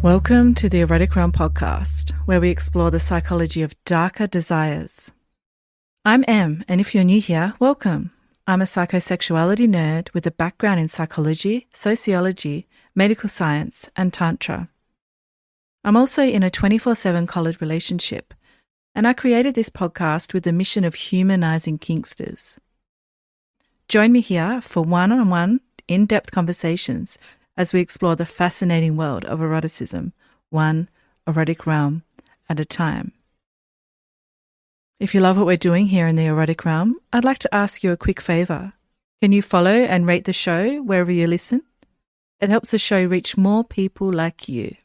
Welcome to the Erotic Realm Podcast, where we explore the psychology of darker desires. I'm Em, and if you're new here, welcome. I'm a psychosexuality nerd with a background in psychology, sociology, medical science, and Tantra. I'm also in a 24/7 collared relationship, and I created this podcast with the mission of humanizing kinksters. Join me here for one-on-one, in-depth conversations as we explore the fascinating world of eroticism, one erotic realm at a time. If you love what we're doing here in the Erotic Realm, I'd like to ask you a quick favour. Can you follow and rate the show wherever you listen? It helps the show reach more people like you.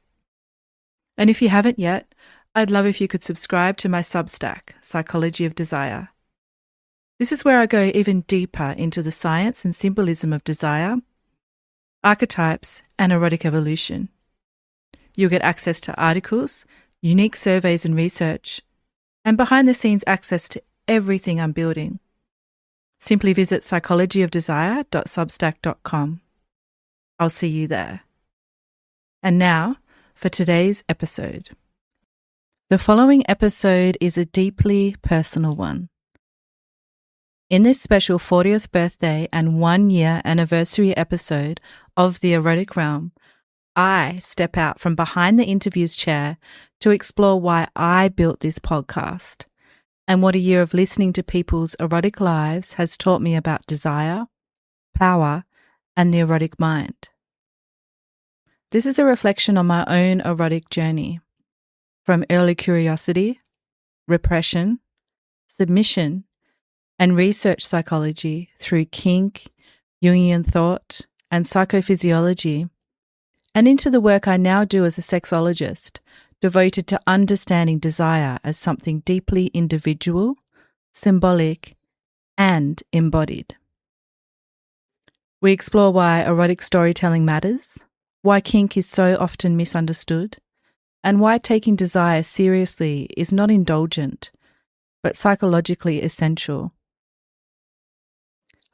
And if you haven't yet, I'd love if you could subscribe to my Substack, Psychology of Desire. This is where I go even deeper into the science and symbolism of desire, archetypes, and erotic evolution. You'll get access to articles, unique surveys and research, and behind-the-scenes access to everything I'm building. Simply visit psychologyofdesire.substack.com. I'll see you there. And now, for today's episode. The following episode is a deeply personal one. In this special 40th birthday and 1-year anniversary episode of the Erotic Realm, I step out from behind the interviews chair to explore why I built this podcast and what a year of listening to people's erotic lives has taught me about desire, power, and the erotic mind. This is a reflection on my own erotic journey, from early curiosity, repression, submission, and research psychology through kink, Jungian thought, and psychophysiology, and into the work I now do as a sexologist, devoted to understanding desire as something deeply individual, symbolic, and embodied. We explore why erotic storytelling matters, why kink is so often misunderstood, and why taking desire seriously is not indulgent, but psychologically essential.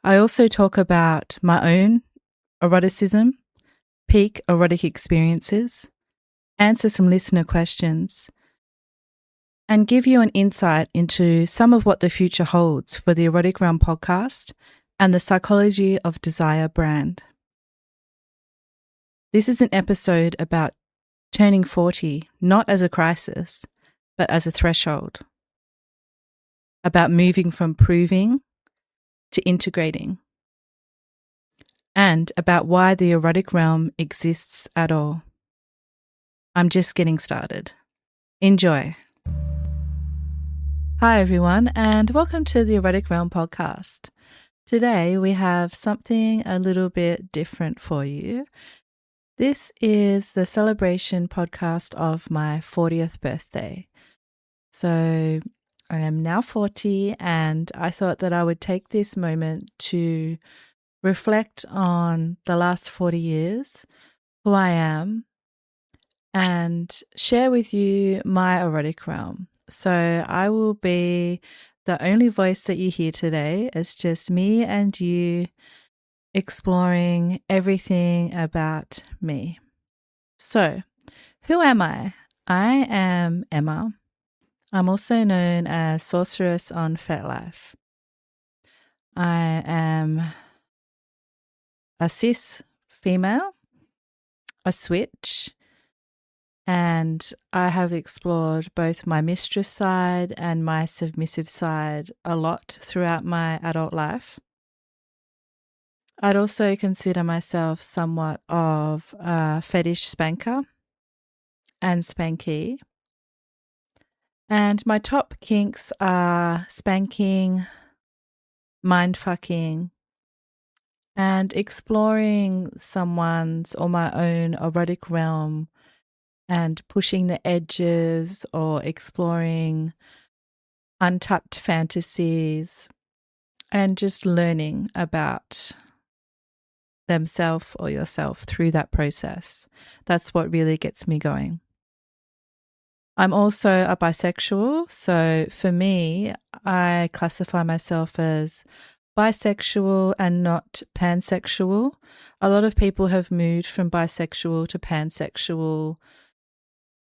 I also talk about my own eroticism, peak erotic experiences, answer some listener questions, and give you an insight into some of what the future holds for the Erotic Realm podcast and the Psychology of Desire brand. This is an episode about turning 40, not as a crisis, but as a threshold. About moving from proving to integrating. And about why the erotic realm exists at all. I'm just getting started. Enjoy. Hi everyone, and welcome to the Erotic Realm Podcast. Today we have something a little bit different for you. This is the celebration podcast of my 40th birthday. So I am now 40, and I thought that I would take this moment to reflect on the last 40 years, who I am, and share with you my erotic realm. So I will be the only voice that you hear today. It's just me and you exploring everything about me. So, who am I? I am Emma. I'm also known as Sorceress on FetLife. I am a cis female, a switch, and I have explored both my mistress side and my submissive side a lot throughout my adult life. I'd also consider myself somewhat of a fetish spanker and spankee. And my top kinks are spanking, mindfucking, and exploring someone's or my own erotic realm and pushing the edges or exploring untapped fantasies and just learning about themselves or yourself through that process. That's what really gets me going. I'm also a bisexual, so for me, I classify myself as bisexual and not pansexual. A lot of people have moved from bisexual to pansexual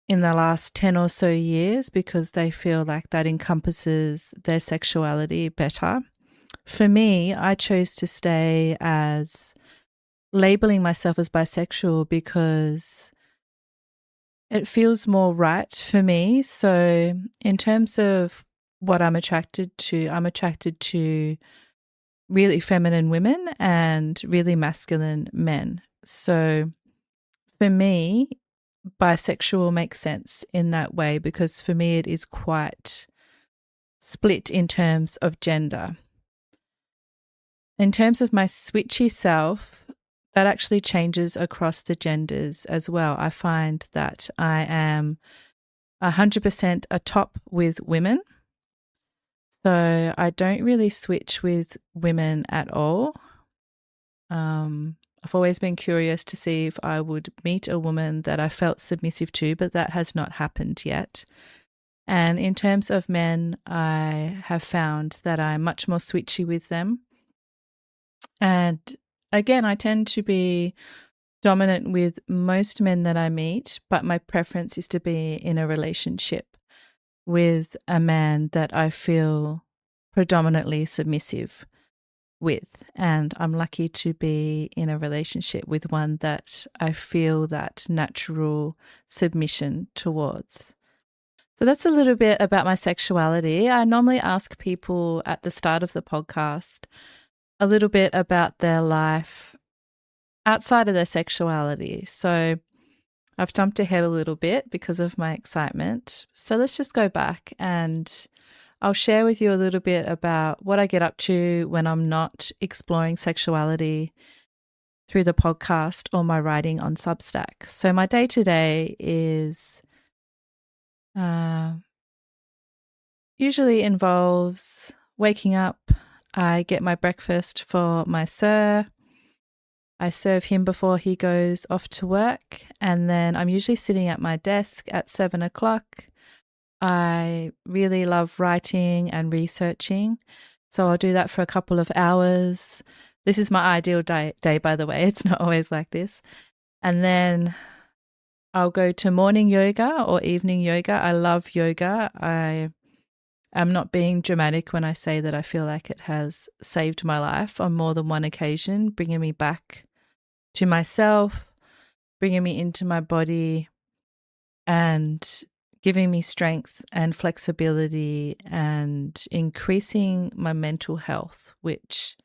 in the last 10 or so years because they feel like that encompasses their sexuality better. For me, I chose to stay as labeling myself as bisexual because it feels more right for me. So in terms of what I'm attracted to really feminine women and really masculine men. So for me, bisexual makes sense in that way because for me it is quite split in terms of gender. In terms of my switchy self, that actually changes across the genders as well. I find that I am 100% a top with women. So I don't really switch with women at all. I've always been curious to see if I would meet a woman that I felt submissive to, but that has not happened yet. And in terms of men, I have found that I'm much more switchy with them. And again, I tend to be dominant with most men that I meet, but my preference is to be in a relationship with a man that I feel predominantly submissive with. And I'm lucky to be in a relationship with one that I feel that natural submission towards. So that's a little bit about my sexuality. I normally ask people at the start of the podcast a little bit about their life outside of their sexuality. So I've jumped ahead a little bit because of my excitement. So let's just go back and I'll share with you a little bit about what I get up to when I'm not exploring sexuality through the podcast or my writing on Substack. So my day-to-day is usually involves waking up. I get my breakfast for my sir. I serve him before he goes off to work. And then I'm usually sitting at my desk at 7 o'clock. I really love writing and researching. So I'll do that for a couple of hours. This is my ideal day, by the way. It's not always like this. And then I'll go to morning yoga or evening yoga. I love yoga. I am not being dramatic when I say that I feel like it has saved my life on more than one occasion, bringing me back to myself, bringing me into my body and giving me strength and flexibility and increasing my mental health, which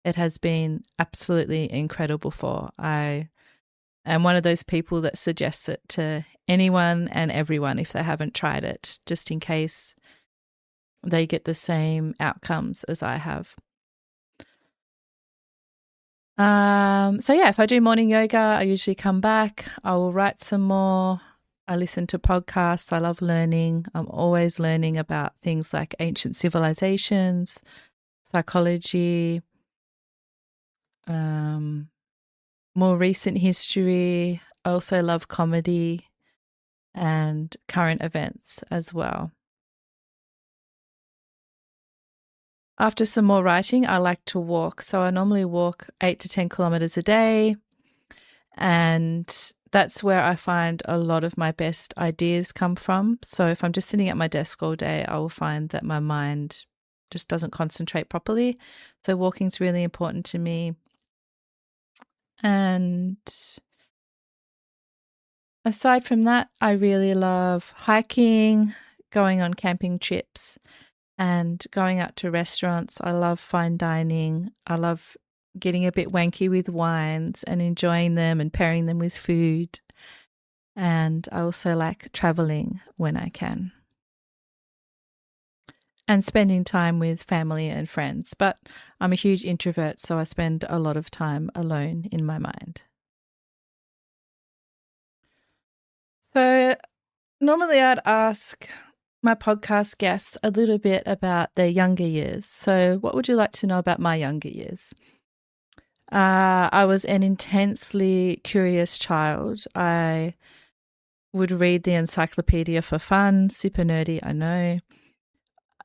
it has been absolutely incredible for. I am one of those people that suggests it to anyone and everyone if they haven't tried it, just in case they get the same outcomes as I have. So yeah, if I do morning yoga, I usually come back, I will write some more. I listen to podcasts. I love learning. I'm always learning about things like ancient civilizations, psychology, more recent history. I also love comedy and current events as well. After some more writing, I like to walk. So I normally walk 8 to 10 kilometers a day. And that's where I find a lot of my best ideas come from. So if I'm just sitting at my desk all day, I will find that my mind just doesn't concentrate properly. So walking's really important to me. And aside from that, I really love hiking, going on camping trips, and going out to restaurants. I love fine dining. I love getting a bit wanky with wines and enjoying them and pairing them with food. And I also like traveling when I can. And spending time with family and friends. But I'm a huge introvert, so I spend a lot of time alone in my mind. So normally I'd ask my podcast guests a little bit about their younger years. So what would you like to know about my younger years? I was an intensely curious child. I would read the encyclopedia for fun, super nerdy, I know.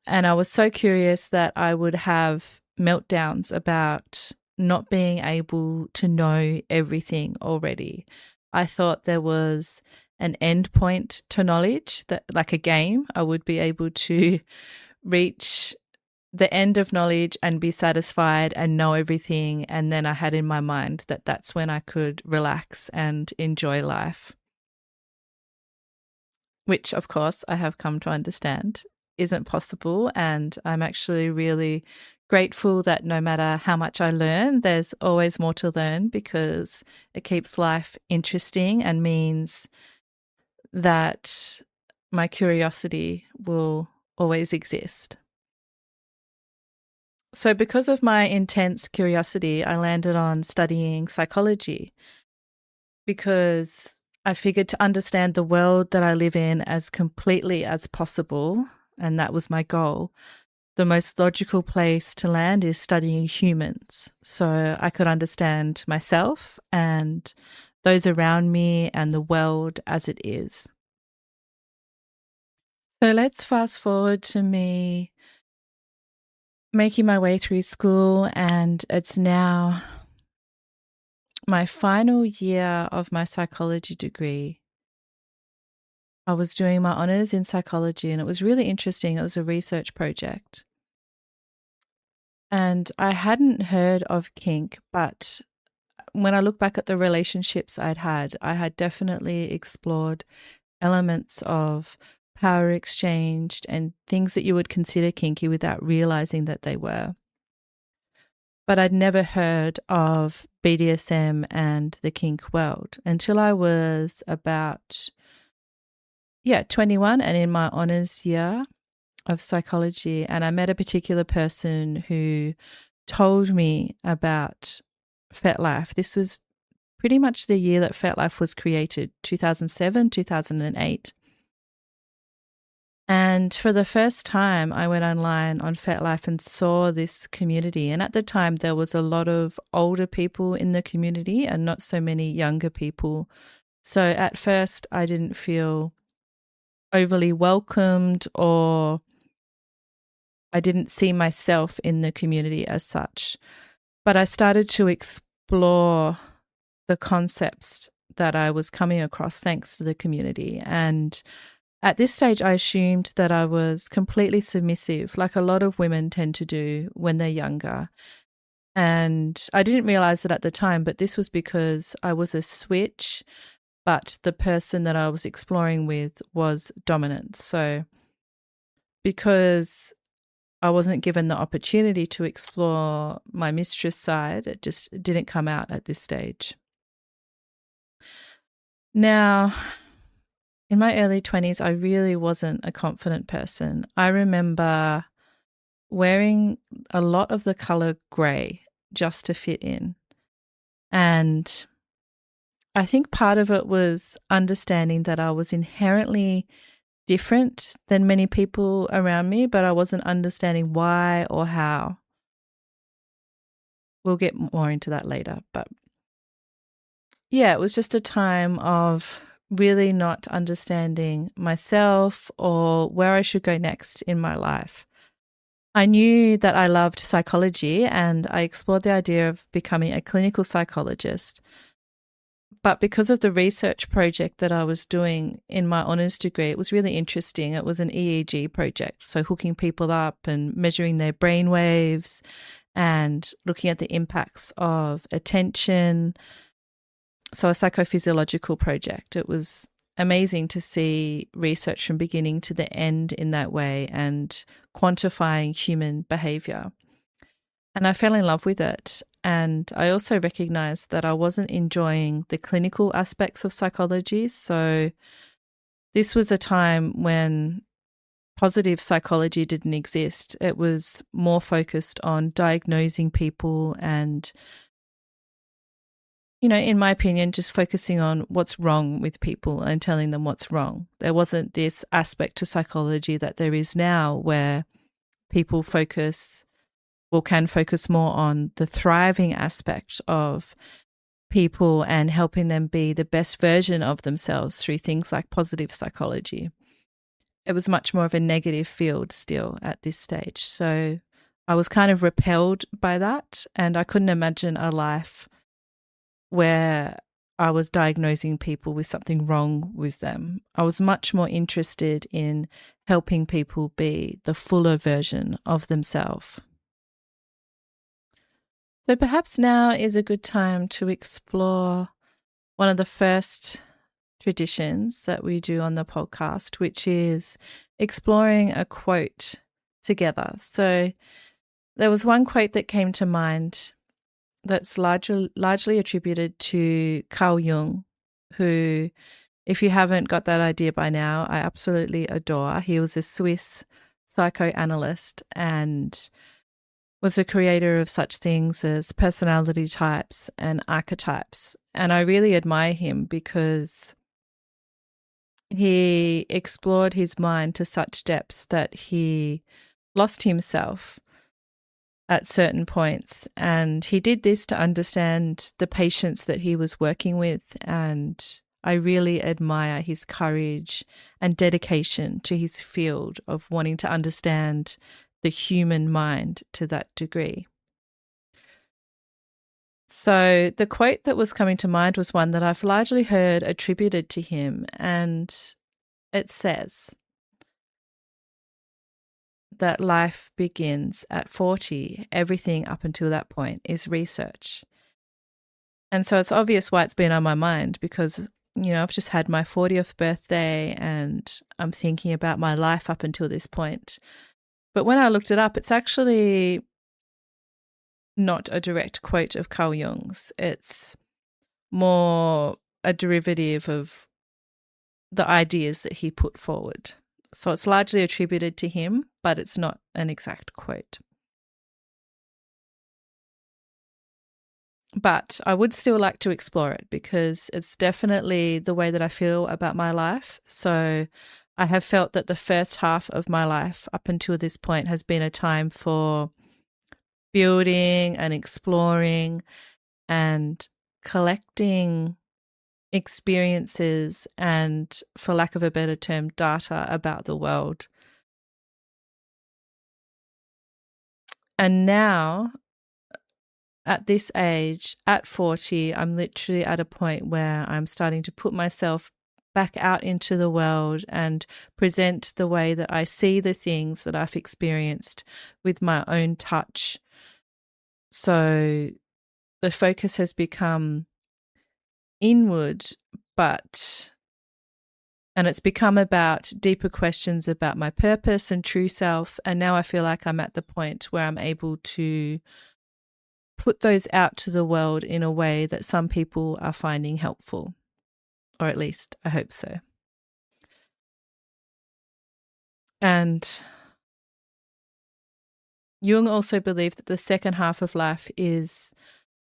And I was so curious that I would have meltdowns about not being able to know everything already. I thought there was an end point to knowledge, that like a game, I would be able to reach the end of knowledge and be satisfied and know everything. And then I had in my mind that that's when I could relax and enjoy life, which of course I have come to understand isn't possible. And I'm actually really grateful that no matter how much I learn, there's always more to learn, because it keeps life interesting and means that my curiosity will always exist. So because of my intense curiosity, I landed on studying psychology, because I figured to understand the world that I live in as completely as possible, and that was my goal, the most logical place to land is studying humans, so I could understand myself and those around me and the world as it is. So let's fast forward to me making my way through school, and it's now my final year of my psychology degree. I was doing my honours in psychology, and it was really interesting. It was a research project. And I hadn't heard of kink, but when I look back at the relationships I had definitely explored elements of power exchanged and things that you would consider kinky without realizing that they were. But I'd never heard of BDSM and the kink world until I was about 21 and in my honours year of psychology. And I met a particular person who told me about FetLife. This was pretty much the year that FetLife was created, 2007, 2008. And for the first time, I went online on FetLife and saw this community. And at the time, there was a lot of older people in the community and not so many younger people. So at first, I didn't feel overly welcomed, or I didn't see myself in the community as such. But I started to explore the concepts that I was coming across thanks to the community. And at this stage, I assumed that I was completely submissive, like a lot of women tend to do when they're younger. And I didn't realize it at the time, but this was because I was a switch, but the person that I was exploring with was dominant. So because I wasn't given the opportunity to explore my mistress side, it just didn't come out at this stage. Now, in my early 20s, I really wasn't a confident person. I remember wearing a lot of the color grey just to fit in. And I think part of it was understanding that I was inherently different than many people around me, but I wasn't understanding why or how. We'll get more into that later. But yeah, it was just a time of really not understanding myself or where I should go next in my life. I knew that I loved psychology, and I explored the idea of becoming a clinical psychologist. But because of the research project that I was doing in my honours degree, it was really interesting. It was an EEG project, so hooking people up and measuring their brain waves and looking at the impacts of attention. So a psychophysiological project. It was amazing to see research from beginning to the end in that way and quantifying human behaviour. And I fell in love with it. And I also recognized that I wasn't enjoying the clinical aspects of psychology. So this was a time when positive psychology didn't exist. It was more focused on diagnosing people and, you know, in my opinion, just focusing on what's wrong with people and telling them what's wrong. There wasn't this aspect to psychology that there is now, where people can focus more on the thriving aspect of people and helping them be the best version of themselves through things like positive psychology. It was much more of a negative field still at this stage. So I was kind of repelled by that, and I couldn't imagine a life where I was diagnosing people with something wrong with them. I was much more interested in helping people be the fuller version of themselves. So perhaps now is a good time to explore one of the first traditions that we do on the podcast, which is exploring a quote together. So there was one quote that came to mind that's largely attributed to Carl Jung, who, if you haven't got that idea by now, I absolutely adore. He was a Swiss psychoanalyst and was the creator of such things as personality types and archetypes. And I really admire him because he explored his mind to such depths that he lost himself at certain points. And he did this to understand the patients that he was working with. And I really admire his courage and dedication to his field of wanting to understand the human mind to that degree. So the quote that was coming to mind was one that I've largely heard attributed to him, and it says that life begins at 40. Everything up until that point is research. And so it's obvious why it's been on my mind because, I've just had my 40th birthday and I'm thinking about my life up until this point. But when I looked it up, it's actually not a direct quote of Carl Jung's. It's more a derivative of the ideas that he put forward. So it's largely attributed to him, but it's not an exact quote. But I would still like to explore it because it's definitely the way that I feel about my life. So I have felt that the first half of my life up until this point has been a time for building and exploring and collecting experiences and, for lack of a better term, data about the world. And now, at this age, at 40, I'm literally at a point where I'm starting to put myself back out into the world and present the way that I see the things that I've experienced with my own touch. So the focus has become inward, and it's become about deeper questions about my purpose and true self. And now I feel like I'm at the point where I'm able to put those out to the world in a way that some people are finding helpful, or at least I hope so. And Jung also believed that the second half of life is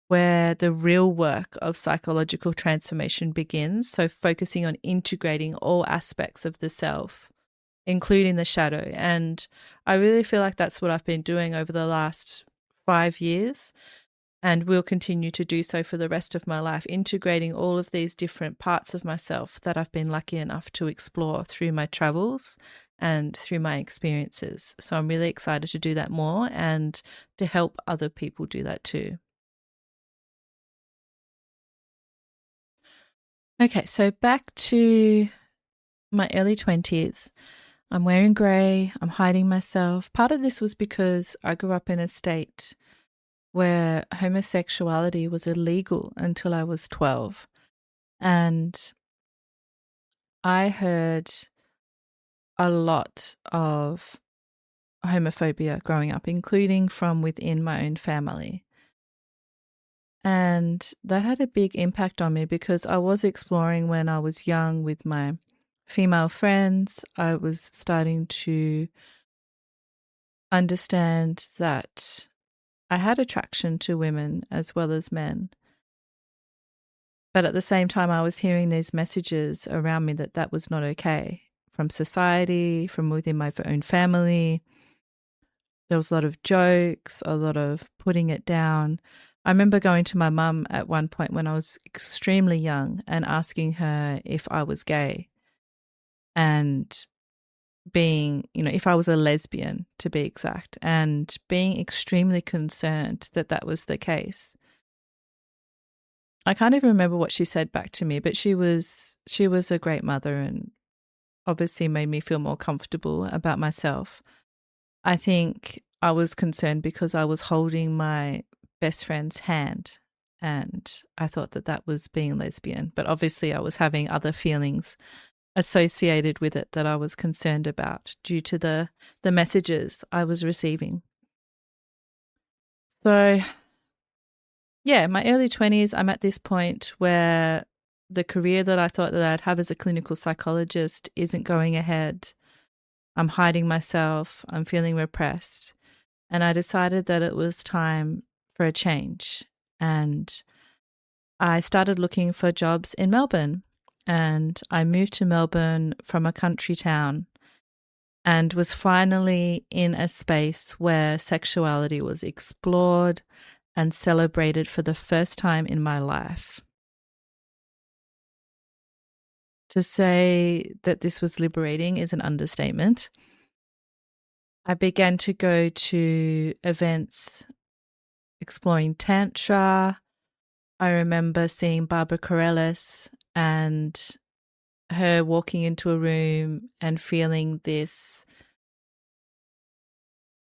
where the real work of psychological transformation begins. So focusing on integrating all aspects of the self, including the shadow. And I really feel like that's what I've been doing over the last 5 years and will continue to do so for the rest of my life, integrating all of these different parts of myself that I've been lucky enough to explore through my travels and through my experiences. So I'm really excited to do that more and to help other people do that too. Okay, so back to my early 20s. I'm wearing grey, I'm hiding myself. Part of this was because I grew up in a state where homosexuality was illegal until I was 12. And I heard a lot of homophobia growing up, including from within my own family. And that had a big impact on me because I was exploring when I was young with my female friends. I was starting to understand that I had attraction to women as well as men. But at the same time, I was hearing these messages around me that that was not okay from society, from within my own family. There was a lot of jokes, a lot of putting it down. I remember going to my mum at one point when I was extremely young and asking her if I was gay and being, if I was a lesbian to be exact, and being extremely concerned that that was the case. I can't even remember what she said back to me, but she was a great mother and obviously made me feel more comfortable about myself. I think I was concerned because I was holding my best friend's hand and I thought that that was being lesbian, but obviously I was having other feelings associated with it that I was concerned about due to the messages I was receiving. So yeah, my early 20s, I'm at this point where the career that I thought that I'd have as a clinical psychologist isn't going ahead. I'm hiding myself. I'm feeling repressed. And I decided that it was time for a change. And I started looking for jobs in Melbourne. And I moved to Melbourne from a country town and was finally in a space where sexuality was explored and celebrated for the first time in my life. To say that this was liberating is an understatement. I began to go to events exploring Tantra. I remember seeing Barbara Corellis and her walking into a room and feeling this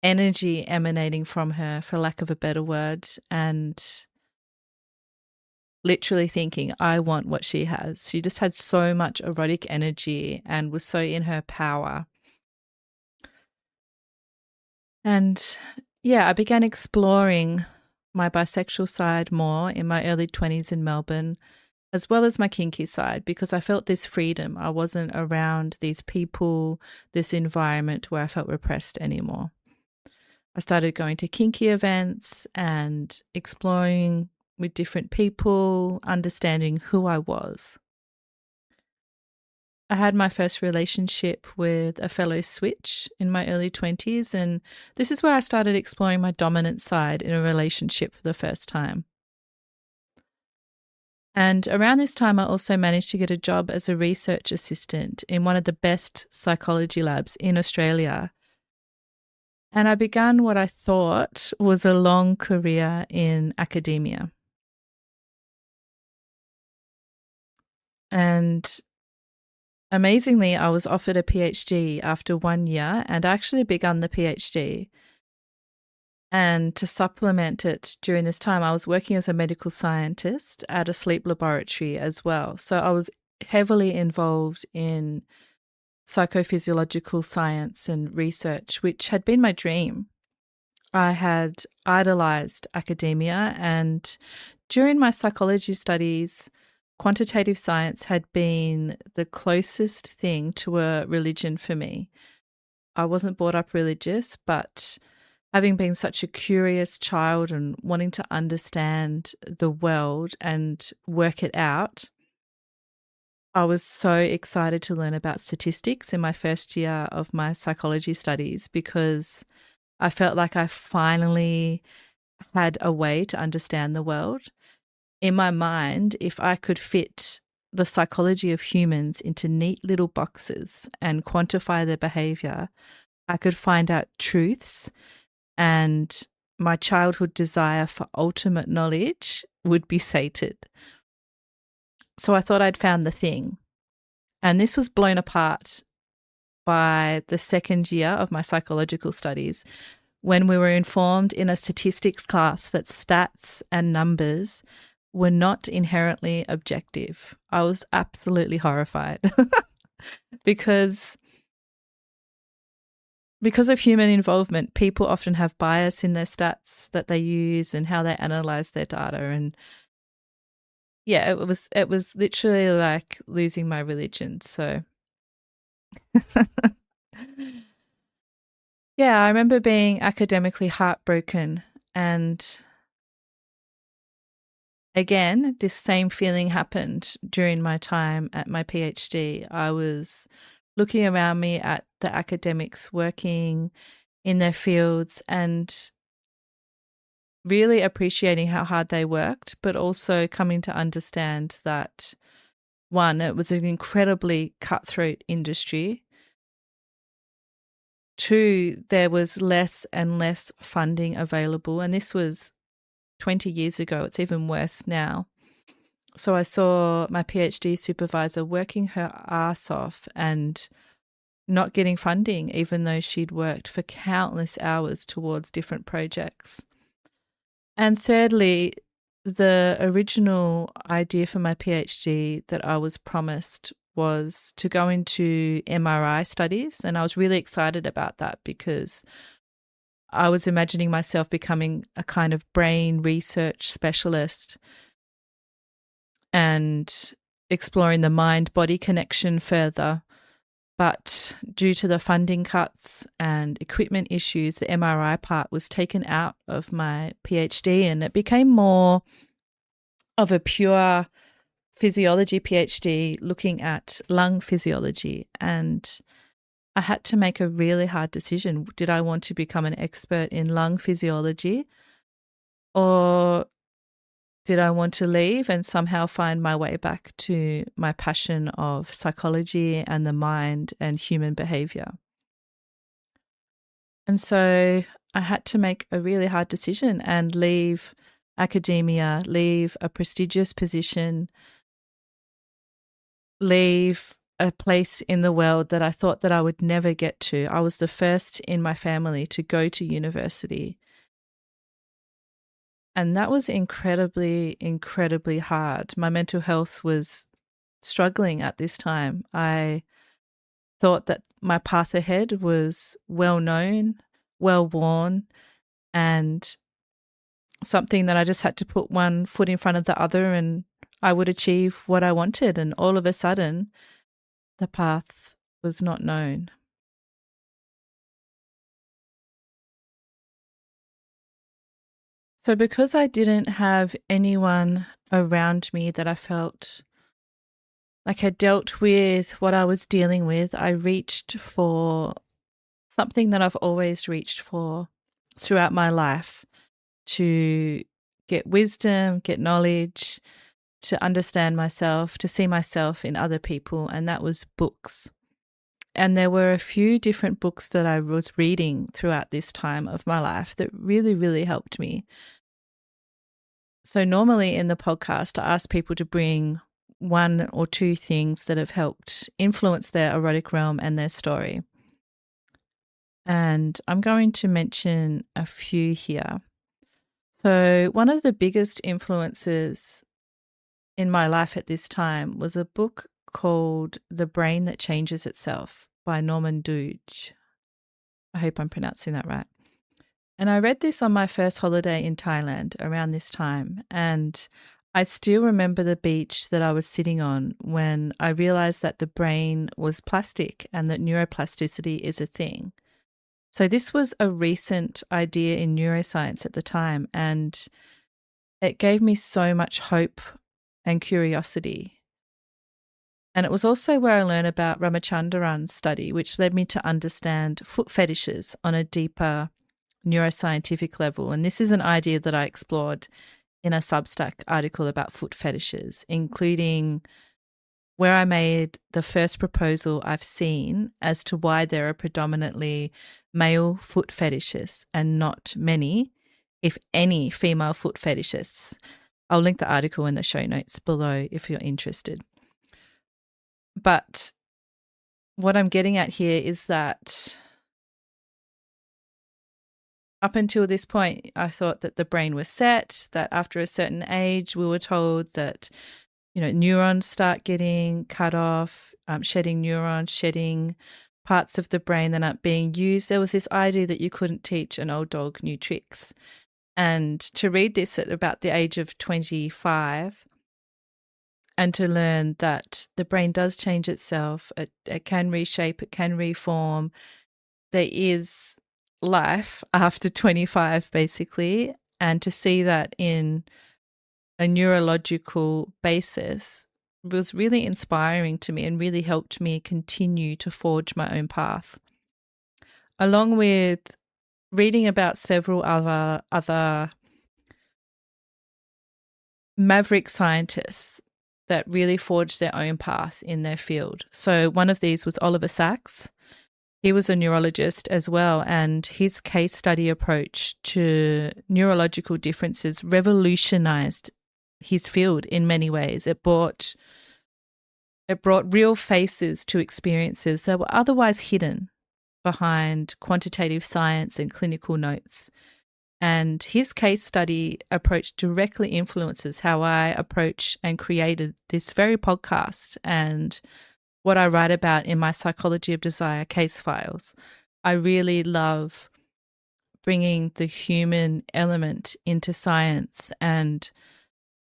energy emanating from her, for lack of a better word, and literally thinking, I want what she has. She just had so much erotic energy and was so in her power. And yeah, I began exploring my bisexual side more in my early 20s in Melbourne, as well as my kinky side, because I felt this freedom. I wasn't around these people, this environment where I felt repressed anymore. I started going to kinky events and exploring with different people, understanding who I was. I had my first relationship with a fellow switch in my early 20s, and this is where I started exploring my dominant side in a relationship for the first time. And around this time, I also managed to get a job as a research assistant in one of the best psychology labs in Australia. And I began what I thought was a long career in academia. And amazingly, I was offered a PhD after 1 year and I actually begun the PhD. And to supplement it during this time, I was working as a medical scientist at a sleep laboratory as well. So I was heavily involved in psychophysiological science and research, which had been my dream. I had idolized academia, and during my psychology studies, quantitative science had been the closest thing to a religion for me. I wasn't brought up religious, but having been such a curious child and wanting to understand the world and work it out, I was so excited to learn about statistics in my first year of my psychology studies because I felt like I finally had a way to understand the world. In my mind, if I could fit the psychology of humans into neat little boxes and quantify their behavior, I could find out truths, and my childhood desire for ultimate knowledge would be sated. So I thought I'd found the thing. And this was blown apart by the second year of my psychological studies when we were informed in a statistics class that stats and numbers were not inherently objective. I was absolutely horrified because of human involvement, people often have bias in their stats that they use and how they analyze their data. And yeah, it was literally like losing my religion. So yeah, I remember being academically heartbroken, and again, this same feeling happened during my time at my PhD. I was looking around me at the academics working in their fields and really appreciating how hard they worked, but also coming to understand that, one, it was an incredibly cutthroat industry. Two, there was less and less funding available, and this was 20 years ago. It's even worse now. So I saw my PhD supervisor working her ass off and not getting funding, even though she'd worked for countless hours towards different projects. And thirdly, the original idea for my PhD that I was promised was to go into MRI studies. And I was really excited about that because I was imagining myself becoming a kind of brain research specialist and exploring the mind-body connection further. But due to the funding cuts and equipment issues, the MRI part was taken out of my PhD, and it became more of a pure physiology PhD looking at lung physiology. And I had to make a really hard decision. Did I want to become an expert in lung physiology, or did I want to leave and somehow find my way back to my passion of psychology and the mind and human behavior? And so I had to make a really hard decision and leave academia, leave a prestigious position, leave a place in the world that I thought that I would never get to. I was the first in my family to go to university. And that was incredibly, incredibly hard. My mental health was struggling at this time. I thought that my path ahead was well known, well worn, and something that I just had to put one foot in front of the other and I would achieve what I wanted. And all of a sudden, the path was not known. So because I didn't have anyone around me that I felt like had dealt with what I was dealing with, I reached for something that I've always reached for throughout my life, to get wisdom, get knowledge, to understand myself, to see myself in other people, and that was books. And there were a few different books that I was reading throughout this time of my life that really, really helped me. So normally in the podcast, I ask people to bring one or two things that have helped influence their erotic realm and their story. And I'm going to mention a few here. So one of the biggest influences in my life at this time was a book called The Brain That Changes Itself by Norman Doidge. I hope I'm pronouncing that right. And I read this on my first holiday in Thailand around this time. And I still remember the beach that I was sitting on when I realized that the brain was plastic and that neuroplasticity is a thing. So this was a recent idea in neuroscience at the time, and it gave me so much hope and curiosity. And it was also where I learned about Ramachandran's study, which led me to understand foot fetishes on a deeper neuroscientific level. And this is an idea that I explored in a Substack article about foot fetishes, including where I made the first proposal I've seen as to why there are predominantly male foot fetishists and not many, if any, female foot fetishists. I'll link the article in the show notes below if you're interested. But what I'm getting at here is that up until this point, I thought that the brain was set, that after a certain age, we were told that, neurons start getting cut off, shedding neurons, shedding parts of the brain that aren't being used. There was this idea that you couldn't teach an old dog new tricks. And to read this at about the age of 25 and to learn that the brain does change itself, it can reshape, it can reform. There is life after 25, basically, and to see that in a neurological basis was really inspiring to me and really helped me continue to forge my own path. Along with reading about several other maverick scientists that really forged their own path in their field. So one of these was Oliver Sacks. He was a neurologist as well, and his case study approach to neurological differences revolutionized his field in many ways. It brought real faces to experiences that were otherwise hidden behind quantitative science and clinical notes. And his case study approach directly influences how I approach and created this very podcast and what I write about in my Psychology of Desire case files. I really love bringing the human element into science and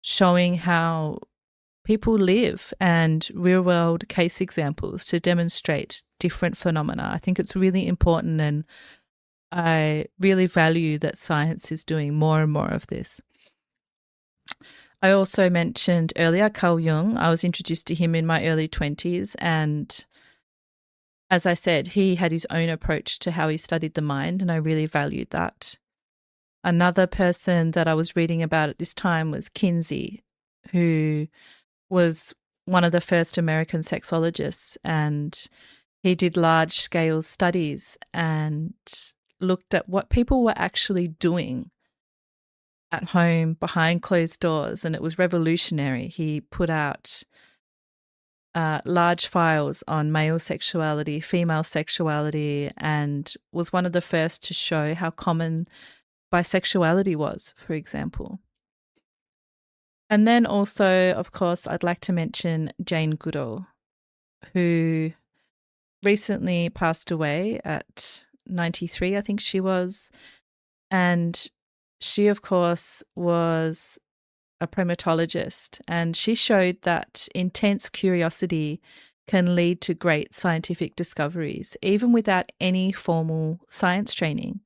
showing how people live and real-world case examples to demonstrate different phenomena. I think it's really important, and I really value that science is doing more and more of this. I also mentioned earlier Carl Jung. I was introduced to him in my early 20s, and as I said, he had his own approach to how he studied the mind, and I really valued that. Another person that I was reading about at this time was Kinsey, who was one of the first American sexologists, and he did large-scale studies and looked at what people were actually doing at home behind closed doors, and it was revolutionary. He put out large files on male sexuality, female sexuality, and was one of the first to show how common bisexuality was, for example. And then also, of course, I'd like to mention Jane Goodall, who recently passed away at 93, I think she was. And she, of course, was a primatologist, and she showed that intense curiosity can lead to great scientific discoveries, even without any formal science training.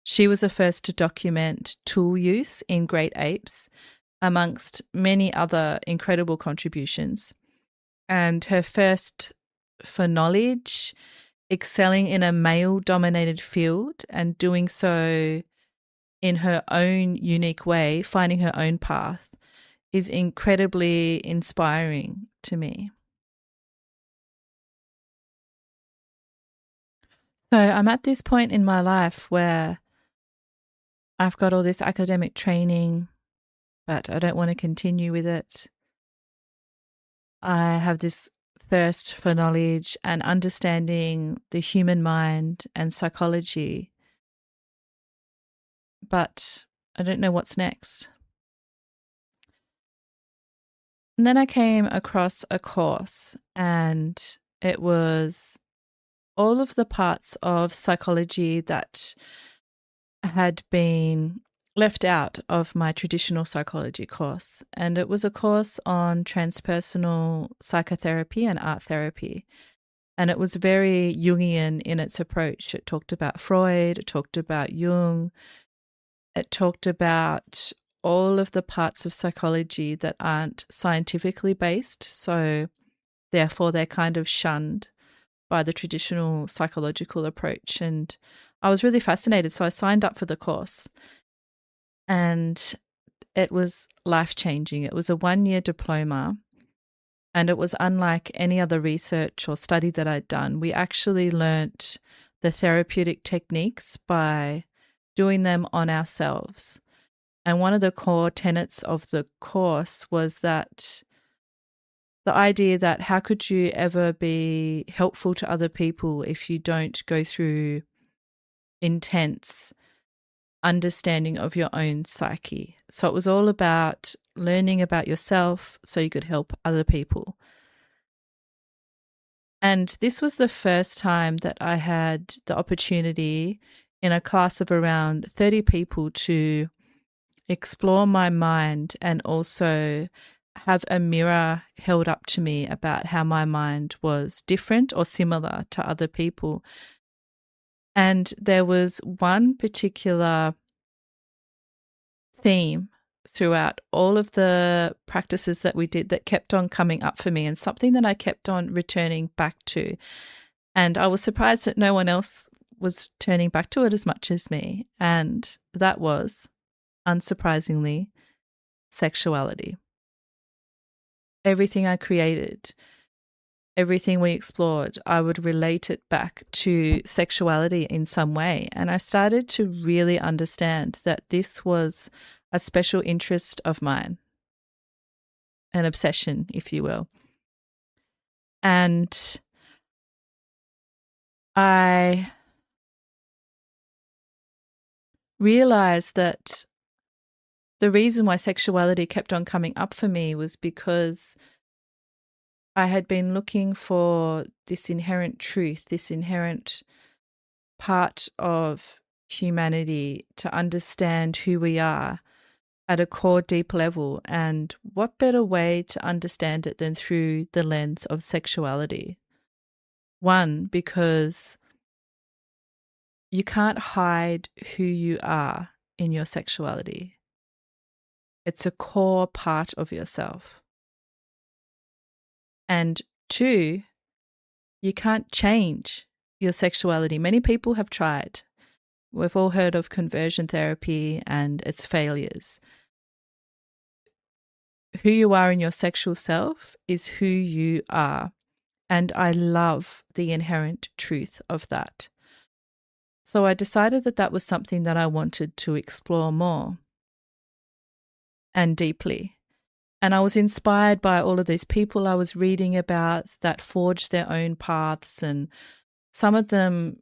She was the first to document tool use in great apes, amongst many other incredible contributions. And her first for knowledge, excelling in a male-dominated field and doing so in her own unique way, finding her own path, is incredibly inspiring to me. So I'm at this point in my life where I've got all this academic training, but I don't want to continue with it. I have this thirst for knowledge and understanding the human mind and psychology, but I don't know what's next. And then I came across a course, and it was all of the parts of psychology that had been left out of my traditional psychology course. And it was a course on transpersonal psychotherapy and art therapy. And it was very Jungian in its approach. It talked about Freud, it talked about Jung, it talked about all of the parts of psychology that aren't scientifically based. So therefore they're kind of shunned by the traditional psychological approach. And I was really fascinated. So I signed up for the course. And it was life-changing. It was a 1-year diploma, and it was unlike any other research or study that I'd done. We actually learnt the therapeutic techniques by doing them on ourselves. And one of the core tenets of the course was that the idea that how could you ever be helpful to other people if you don't go through intense understanding of your own psyche. So it was all about learning about yourself so you could help other people. And this was the first time that I had the opportunity in a class of around 30 people to explore my mind and also have a mirror held up to me about how my mind was different or similar to other people. And there was one particular theme throughout all of the practices that we did that kept on coming up for me, and something that I kept on returning back to. And I was surprised that no one else was turning back to it as much as me. And that was, unsurprisingly, sexuality. Everything I created, everything we explored, I would relate it back to sexuality in some way. And I started to really understand that this was a special interest of mine. an obsession, if you will. And I realized that the reason why sexuality kept on coming up for me was because I had been looking for this inherent truth, this inherent part of humanity to understand who we are at a core deep level. And what better way to understand it than through the lens of sexuality? One, because you can't hide who you are in your sexuality. It's a core part of yourself. And two, you can't change your sexuality. Many people have tried. We've all heard of conversion therapy and its failures. Who you are in your sexual self is who you are. And I love the inherent truth of that. So I decided that that was something that I wanted to explore more and deeply. And I was inspired by all of these people I was reading about that forged their own paths, and some of them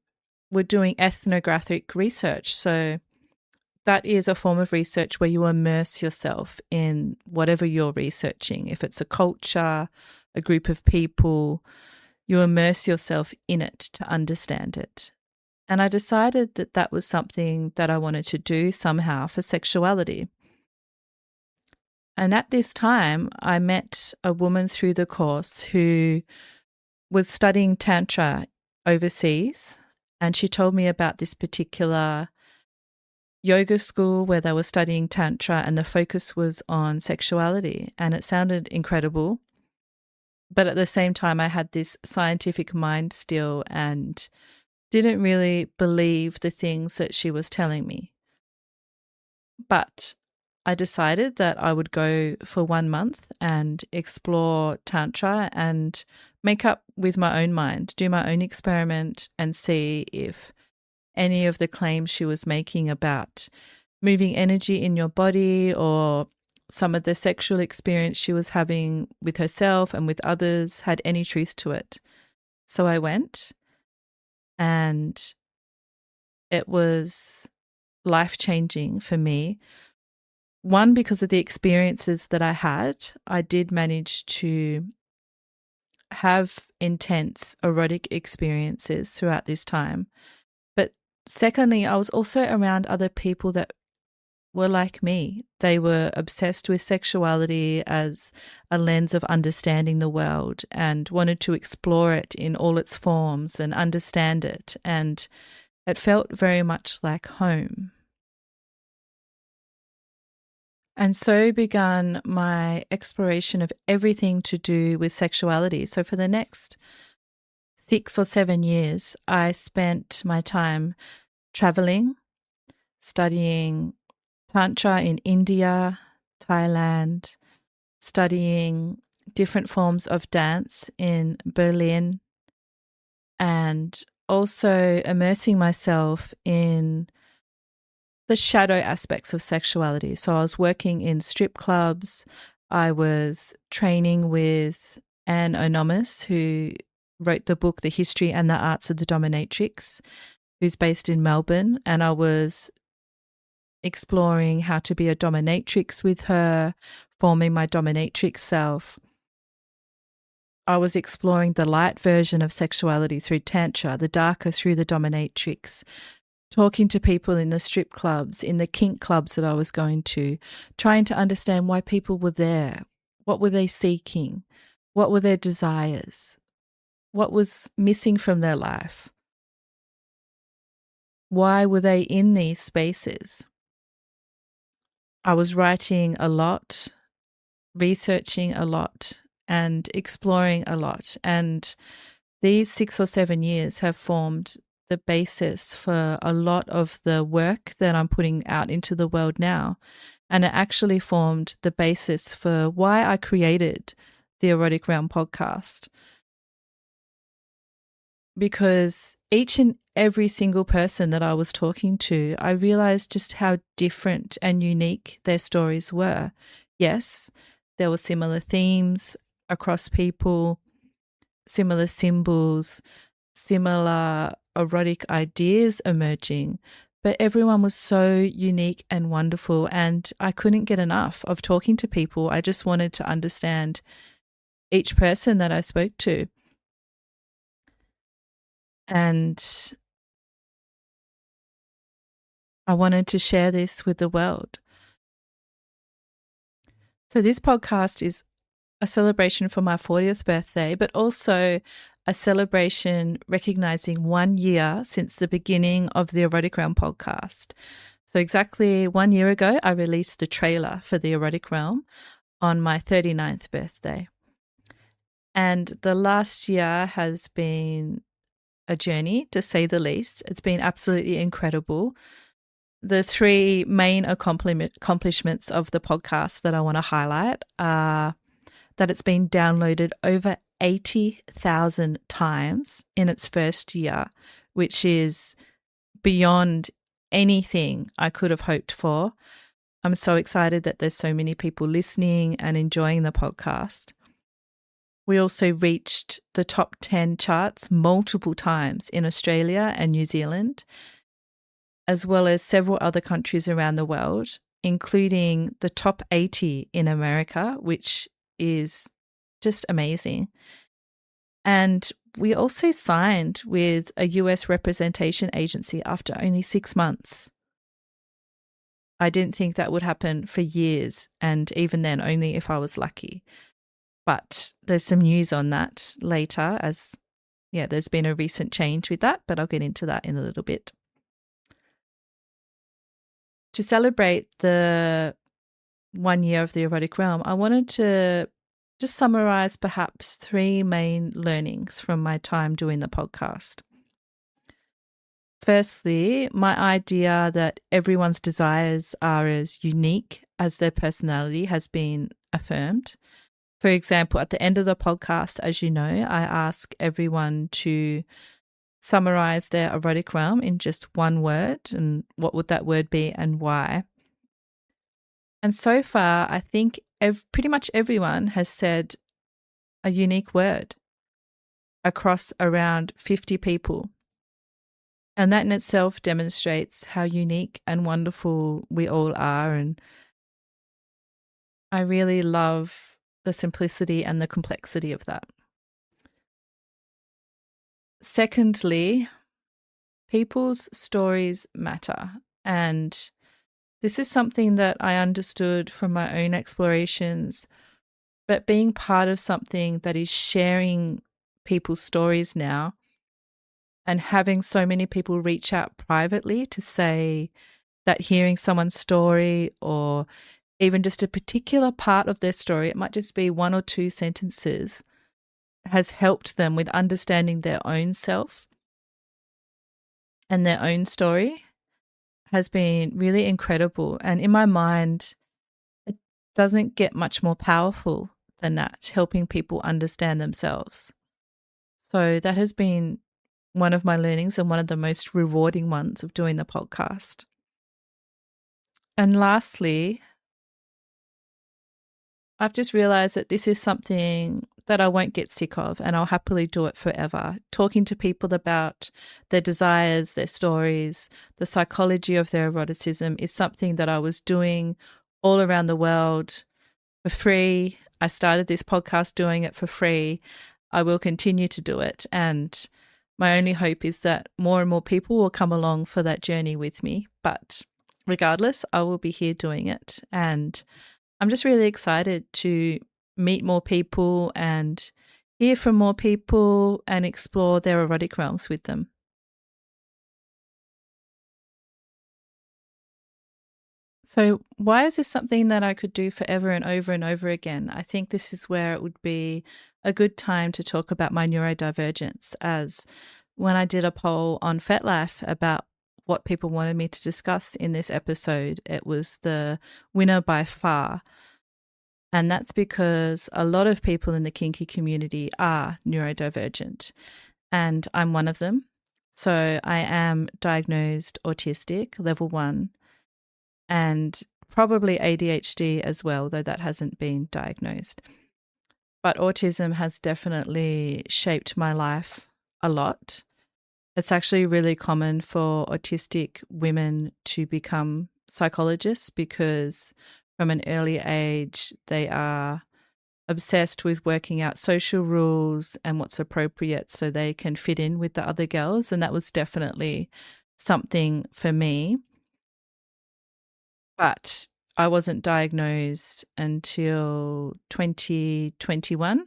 were doing ethnographic research. So that is a form of research where you immerse yourself in whatever you're researching. If it's a culture, a group of people, you immerse yourself in it to understand it. And I decided that that was something that I wanted to do somehow for sexuality. And at this time, I met a woman through the course who was studying Tantra overseas. And she told me about this particular yoga school where they were studying Tantra and the focus was on sexuality. And it sounded incredible. But at the same time, I had this scientific mind still and didn't really believe the things that she was telling me. But I decided that I would go for 1 month and explore Tantra and make up with my own mind, do my own experiment and see if any of the claims she was making about moving energy in your body or some of the sexual experience she was having with herself and with others had any truth to it. So I went, and it was life-changing for me. One, because of the experiences that I had, I did manage to have intense erotic experiences throughout this time. But secondly, I was also around other people that were like me. They were obsessed with sexuality as a lens of understanding the world and wanted to explore it in all its forms and understand it. And it felt very much like home. And so began my exploration of everything to do with sexuality. So for the next 6 or 7 years, I spent my time traveling, studying Tantra in India, Thailand, studying different forms of dance in Berlin, and also immersing myself in the shadow aspects of sexuality. So I was working in strip clubs. I was training with Anne Onomus, who wrote the book The History and the Arts of the Dominatrix, who's based in Melbourne, and I was exploring how to be a dominatrix with her, forming my dominatrix self. I was exploring the light version of sexuality through Tantra, the darker through the dominatrix, talking to people in the strip clubs, in the kink clubs that I was going to, trying to understand why people were there. What were they seeking? What were their desires? What was missing from their life? Why were they in these spaces? I was writing a lot, researching a lot, and exploring a lot. And these 6 or 7 years have formed the basis for a lot of the work that I'm putting out into the world now. And it actually formed the basis for why I created the Erotic Realm Podcast. Because each and every single person that I was talking to, I realized just how different and unique their stories were. Yes, there were similar themes across people, similar symbols, similar erotic ideas emerging, but everyone was so unique and wonderful, and I couldn't get enough of talking to people. I just wanted to understand each person that I spoke to. And I wanted to share this with the world. So this podcast is a celebration for my 40th birthday, but also a celebration recognizing 1 year since the beginning of the Erotic Realm podcast. So exactly 1 year ago, I released a trailer for the Erotic Realm on my 39th birthday. And the last year has been a journey, to say the least. It's been absolutely incredible. The three main accomplishments of the podcast that I want to highlight are that it's been downloaded over 80,000 times in its first year, which is beyond anything I could have hoped for. I'm so excited that there's so many people listening and enjoying the podcast. We also reached the top 10 charts multiple times in Australia and New Zealand, as well as several other countries around the world, including the top 80 in America, which is just amazing. And we also signed with a US representation agency after only 6 months. I didn't think that would happen for years, and even then only if I was lucky. But there's some news on that later, as there's been a recent change with that, but I'll get into that in a little bit. To celebrate the 1 year of the Erotic Realm, I wanted to just summarize perhaps 3 main learnings from my time doing the podcast. Firstly, my idea that everyone's desires are as unique as their personality has been affirmed. For example, at the end of the podcast, as you know, I ask everyone to summarize their erotic realm in just one word, and what would that word be and why. And so far, I think pretty much everyone has said a unique word across around 50 people. And that in itself demonstrates how unique and wonderful we all are. And I really love the simplicity and the complexity of that. Secondly, people's stories matter. And this is something that I understood from my own explorations, but being part of something that is sharing people's stories now and having so many people reach out privately to say that hearing someone's story, or even just a particular part of their story, it might just be 1 or 2 sentences, has helped them with understanding their own self and their own story, has been really incredible. And in my mind, it doesn't get much more powerful than that, helping people understand themselves. So that has been one of my learnings and one of the most rewarding ones of doing the podcast. And lastly, I've just realized that this is something that I won't get sick of, and I'll happily do it forever. Talking to people about their desires, their stories, the psychology of their eroticism is something that I was doing all around the world for free. I started this podcast doing it for free. I will continue to do it. And my only hope is that more and more people will come along for that journey with me. But regardless, I will be here doing it. And I'm just really excited to meet more people and hear from more people and explore their erotic realms with them. So why is this something that I could do forever and over again? I think this is where it would be a good time to talk about my neurodivergence, as when I did a poll on FetLife about what people wanted me to discuss in this episode, it was the winner by far. And that's because a lot of people in the kinky community are neurodivergent, and I'm one of them. So I am diagnosed autistic, level 1. And probably ADHD as well, though that hasn't been diagnosed. But autism has definitely shaped my life a lot. It's actually really common for autistic women to become psychologists because from an early age, they are obsessed with working out social rules and what's appropriate so they can fit in with the other girls. And that was definitely something for me. But I wasn't diagnosed until 2021.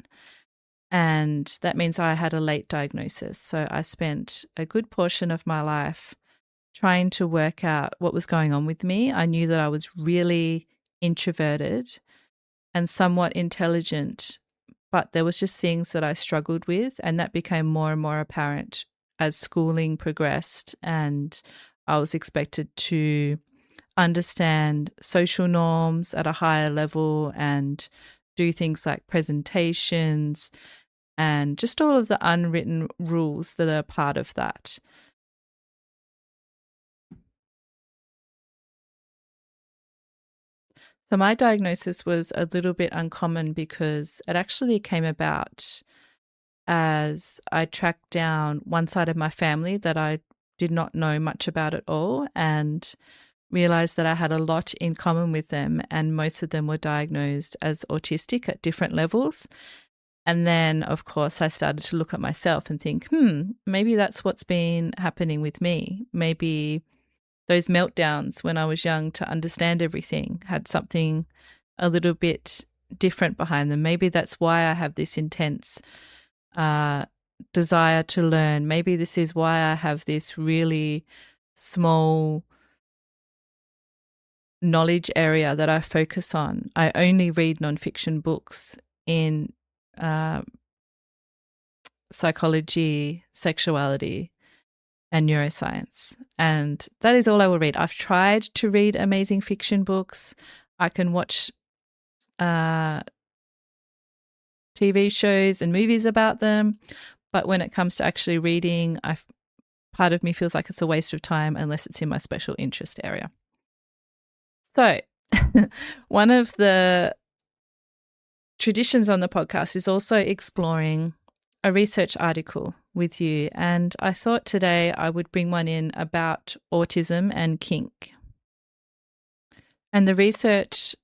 And that means I had a late diagnosis. So I spent a good portion of my life trying to work out what was going on with me. I knew that I was really introverted and somewhat intelligent, but there was just things that I struggled with, and that became more and more apparent as schooling progressed and I was expected to understand social norms at a higher level and do things like presentations and just all of the unwritten rules that are part of that. So my diagnosis was a little bit uncommon because it actually came about as I tracked down one side of my family that I did not know much about at all and realized that I had a lot in common with them, and most of them were diagnosed as autistic at different levels. And then, of course, I started to look at myself and think, maybe that's what's been happening with me. Maybe those meltdowns when I was young to understand everything had something a little bit different behind them. Maybe that's why I have this intense desire to learn. Maybe this is why I have this really small knowledge area that I focus on. I only read nonfiction books in psychology, sexuality, and neuroscience. And that is all I will read. I've tried to read amazing fiction books. I can watch TV shows and movies about them. But when it comes to actually reading, part of me feels like it's a waste of time unless it's in my special interest area. So one of the traditions on the podcast is also exploring a research article with you. And I thought today I would bring one in about autism and kink. And the research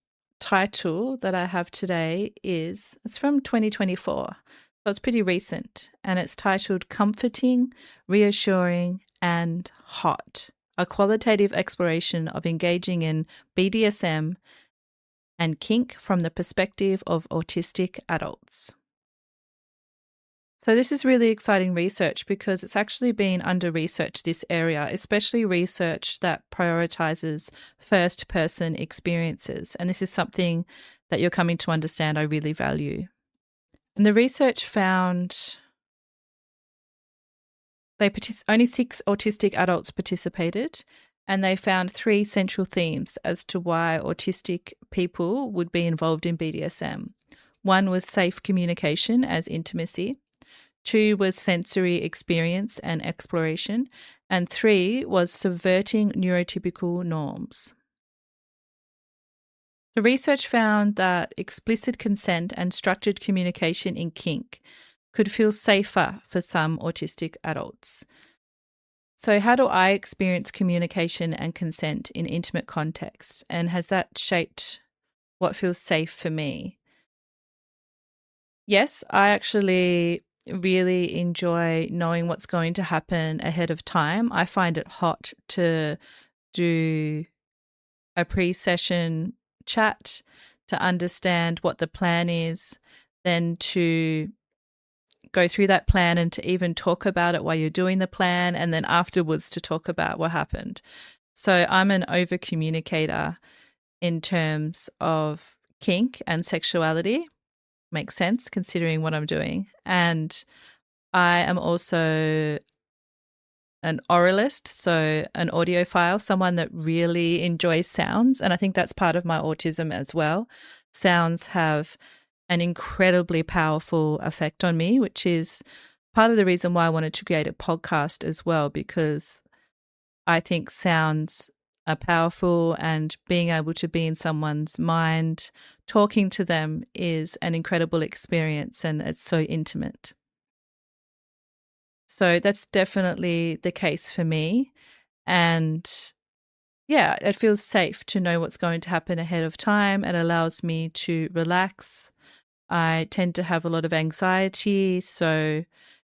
title that I have today it's from 2024. So it's pretty recent. And it's titled Comforting, Reassuring, and Hot, a qualitative exploration of engaging in BDSM and kink from the perspective of autistic adults. So this is really exciting research because it's actually been under-researched, this area, especially research that prioritizes first-person experiences. And this is something that you're coming to understand I really value. And the research found only 6 autistic adults participated, and they found 3 central themes as to why autistic people would be involved in BDSM. 1 was safe communication as intimacy. 2 was sensory experience and exploration. And 3 was subverting neurotypical norms. The research found that explicit consent and structured communication in kink could feel safer for some autistic adults. So how do I experience communication and consent in intimate contexts? And has that shaped what feels safe for me? Yes, I actually really enjoy knowing what's going to happen ahead of time. I find it hot to do a pre-session chat to understand what the plan is, then to go through that plan and to even talk about it while you're doing the plan, and then afterwards to talk about what happened. So I'm an over communicator in terms of kink and sexuality. Makes sense considering what I'm doing. And I am also an oralist, so an audiophile, someone that really enjoys sounds. And I think that's part of my autism as well. Sounds have an incredibly powerful effect on me, which is part of the reason why I wanted to create a podcast as well, because I think sounds are powerful, and being able to be in someone's mind, talking to them is an incredible experience, and it's so intimate. So that's definitely the case for me. And yeah, it feels safe to know what's going to happen ahead of time. It allows me to relax. I tend to have a lot of anxiety, so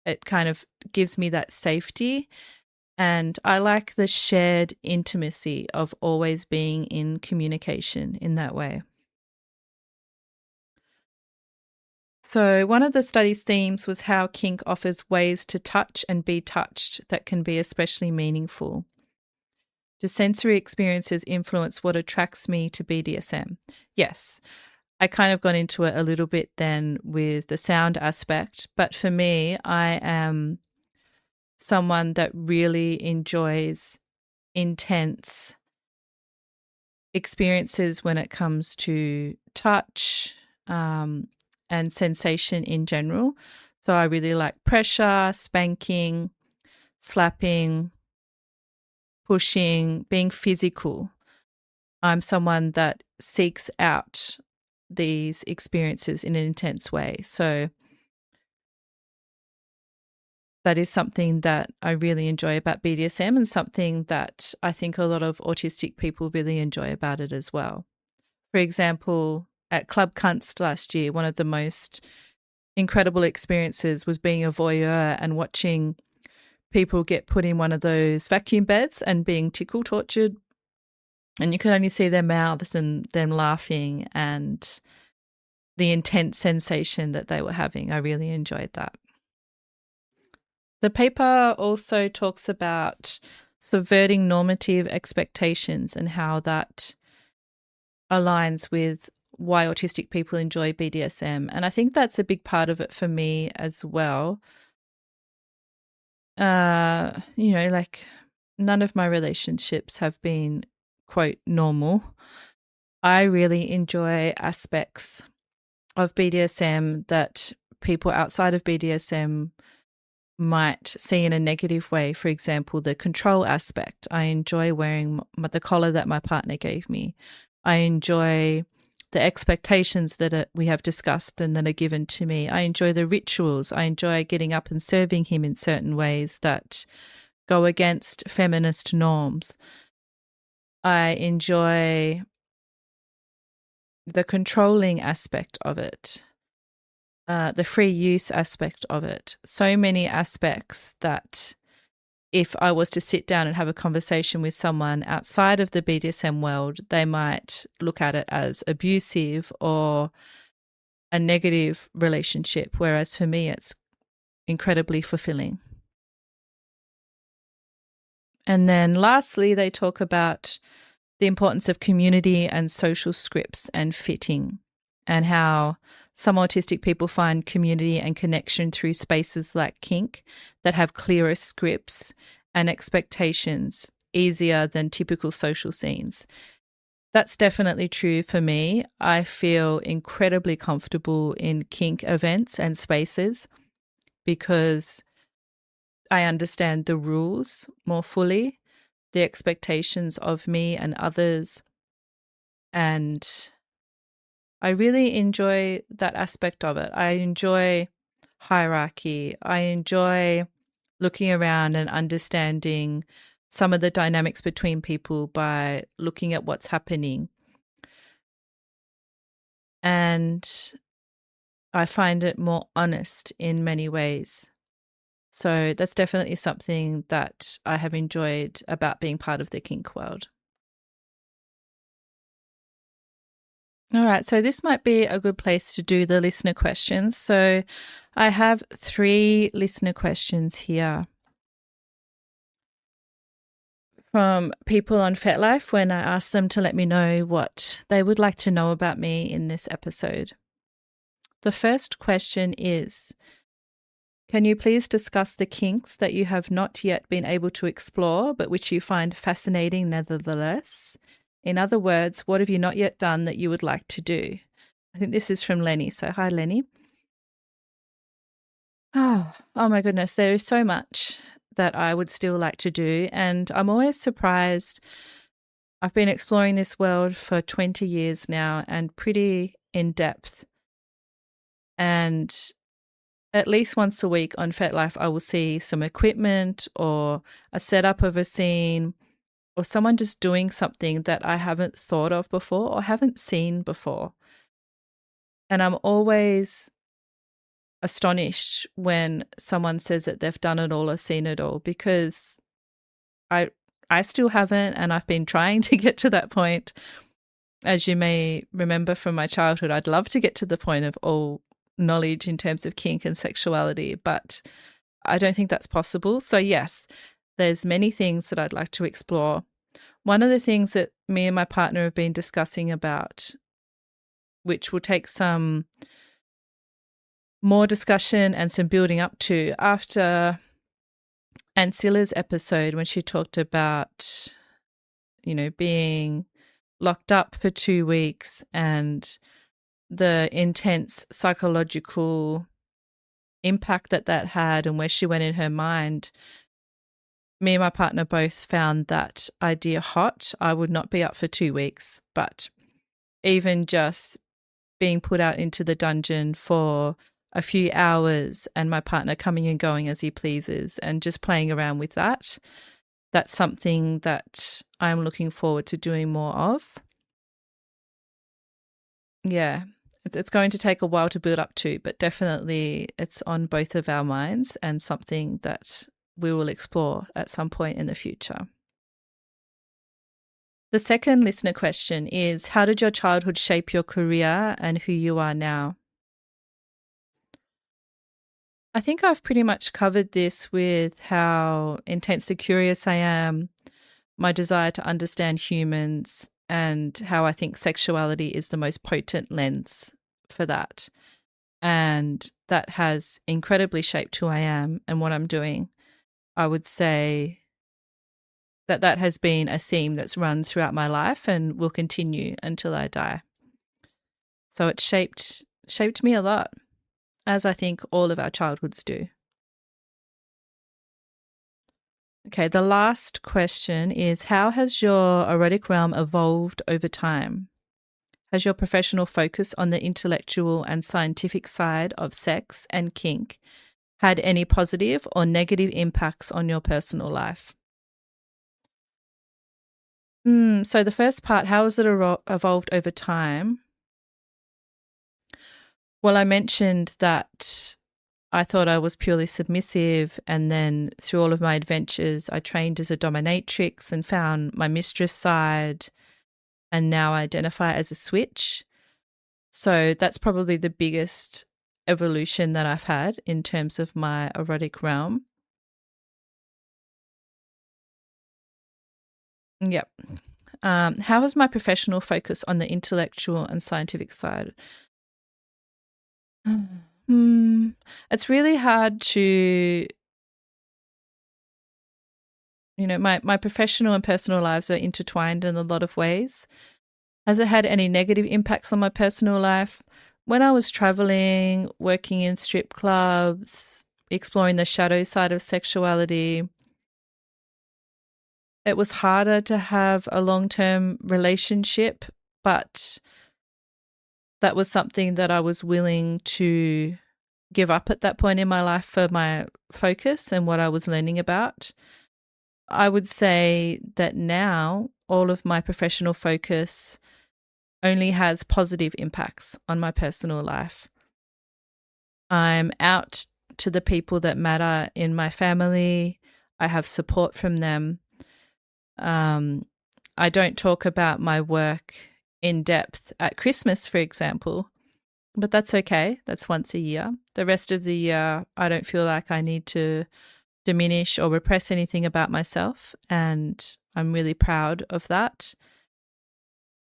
it kind of gives me that safety. And I like the shared intimacy of always being in communication in that way. So, one of the study's themes was how kink offers ways to touch and be touched that can be especially meaningful. Do sensory experiences influence what attracts me to BDSM? Yes. I kind of got into it a little bit then with the sound aspect, but for me, I am someone that really enjoys intense experiences when it comes to touch and sensation in general. So I really like pressure, spanking, slapping, pushing, being physical. I'm someone that seeks out these experiences in an intense way. So that is something that I really enjoy about BDSM, and something that I think a lot of autistic people really enjoy about it as well. For example, at Club Kunst last year, one of the most incredible experiences was being a voyeur and watching people get put in one of those vacuum beds and being tickle tortured. And you could only see their mouths and them laughing and the intense sensation that they were having. I really enjoyed that. The paper also talks about subverting normative expectations and how that aligns with why autistic people enjoy BDSM. And I think that's a big part of it for me as well. Like none of my relationships have been, quote, normal. I really enjoy aspects of BDSM that people outside of BDSM might see in a negative way. For example, the control aspect. I enjoy wearing the collar that my partner gave me. I enjoy the expectations that we have discussed and that are given to me. I enjoy the rituals. I enjoy getting up and serving him in certain ways that go against feminist norms. I enjoy the controlling aspect of it, the free use aspect of it. So many aspects that if I was to sit down and have a conversation with someone outside of the BDSM world, they might look at it as abusive or a negative relationship, whereas for me, it's incredibly fulfilling. And then lastly, they talk about the importance of community and social scripts and fitting, and how some autistic people find community and connection through spaces like kink that have clearer scripts and expectations easier than typical social scenes. That's definitely true for me. I feel incredibly comfortable in kink events and spaces because I understand the rules more fully, the expectations of me and others, and I really enjoy that aspect of it. I enjoy hierarchy. I enjoy looking around and understanding some of the dynamics between people by looking at what's happening. And I find it more honest in many ways. So that's definitely something that I have enjoyed about being part of the kink world. All right, so this might be a good place to do the listener questions. So I have 3 listener questions here from people on FetLife when I asked them to let me know what they would like to know about me in this episode. The first question is, can you please discuss the kinks that you have not yet been able to explore, but which you find fascinating nevertheless? In other words, what have you not yet done that you would like to do? I think this is from Lenny. So hi, Lenny. Oh my goodness. There is so much that I would still like to do. And I'm always surprised I've been exploring this world for 20 years now and pretty in depth. And at least once a week on FetLife, I will see some equipment or a setup of a scene or someone just doing something that I haven't thought of before or haven't seen before. And I'm always astonished when someone says that they've done it all or seen it all, because I still haven't, and I've been trying to get to that point. As you may remember from my childhood, I'd love to get to the point of all knowledge in terms of kink and sexuality, but I don't think that's possible. So yes, there's many things that I'd like to explore. One of the things that me and my partner have been discussing about, which will take some more discussion and some building up to after Ancilla's episode, when she talked about, being locked up for 2 weeks and the intense psychological impact that had and where she went in her mind. Me and my partner both found that idea hot. I would not be up for 2 weeks, but even just being put out into the dungeon for a few hours and my partner coming and going as he pleases and just playing around with that, that's something that I'm looking forward to doing more of. Yeah, it's going to take a while to build up to, but definitely it's on both of our minds and something that we will explore at some point in the future. The second listener question is, how did your childhood shape your career and who you are now? I think I've pretty much covered this with how intensely curious I am, my desire to understand humans, and how I think sexuality is the most potent lens for that. And that has incredibly shaped who I am and what I'm doing. I would say that has been a theme that's run throughout my life and will continue until I die. So it shaped me a lot, as I think all of our childhoods do. Okay, the last question is, how has your erotic realm evolved over time? Has your professional focus on the intellectual and scientific side of sex and kink had any positive or negative impacts on your personal life? So the first part, how has it evolved over time? Well, I mentioned that I thought I was purely submissive, and then through all of my adventures, I trained as a dominatrix and found my mistress side, and now I identify as a switch. So that's probably the biggest evolution that I've had in terms of my erotic realm. Yep. How has my professional focus on the intellectual and scientific side? It's really hard to, my professional and personal lives are intertwined in a lot of ways. Has it had any negative impacts on my personal life? When I was traveling, working in strip clubs, exploring the shadow side of sexuality, it was harder to have a long-term relationship, but that was something that I was willing to give up at that point in my life for my focus and what I was learning about. I would say that now all of my professional focus only has positive impacts on my personal life. I'm out to the people that matter in my family. I have support from them. I don't talk about my work in depth at Christmas, for example, but that's okay. That's once a year. The rest of the year, I don't feel like I need to diminish or repress anything about myself, and I'm really proud of that.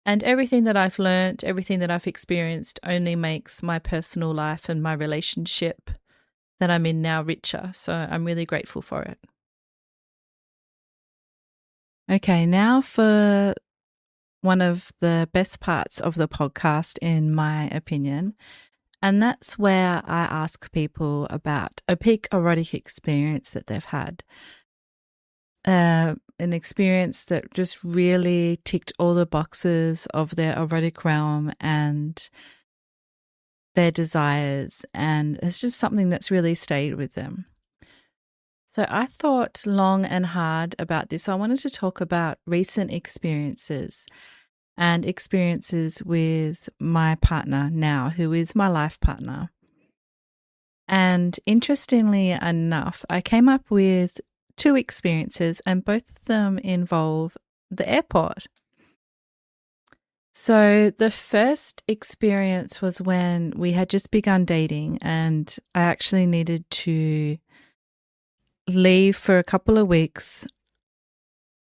And everything that I've learned, everything that I've experienced only makes my personal life and my relationship that I'm in now richer. So I'm really grateful for it. Okay, now for one of the best parts of the podcast, in my opinion, and that's where I ask people about a peak erotic experience that they've had. an experience that just really ticked all the boxes of their erotic realm and their desires, and it's just something that's really stayed with them. So I thought long and hard about this. I wanted to talk about recent experiences and experiences with my partner now, who is my life partner. And interestingly enough, I came up with 2 experiences, and both of them involve the airport. So the first experience was when we had just begun dating, and I actually needed to leave for a couple of weeks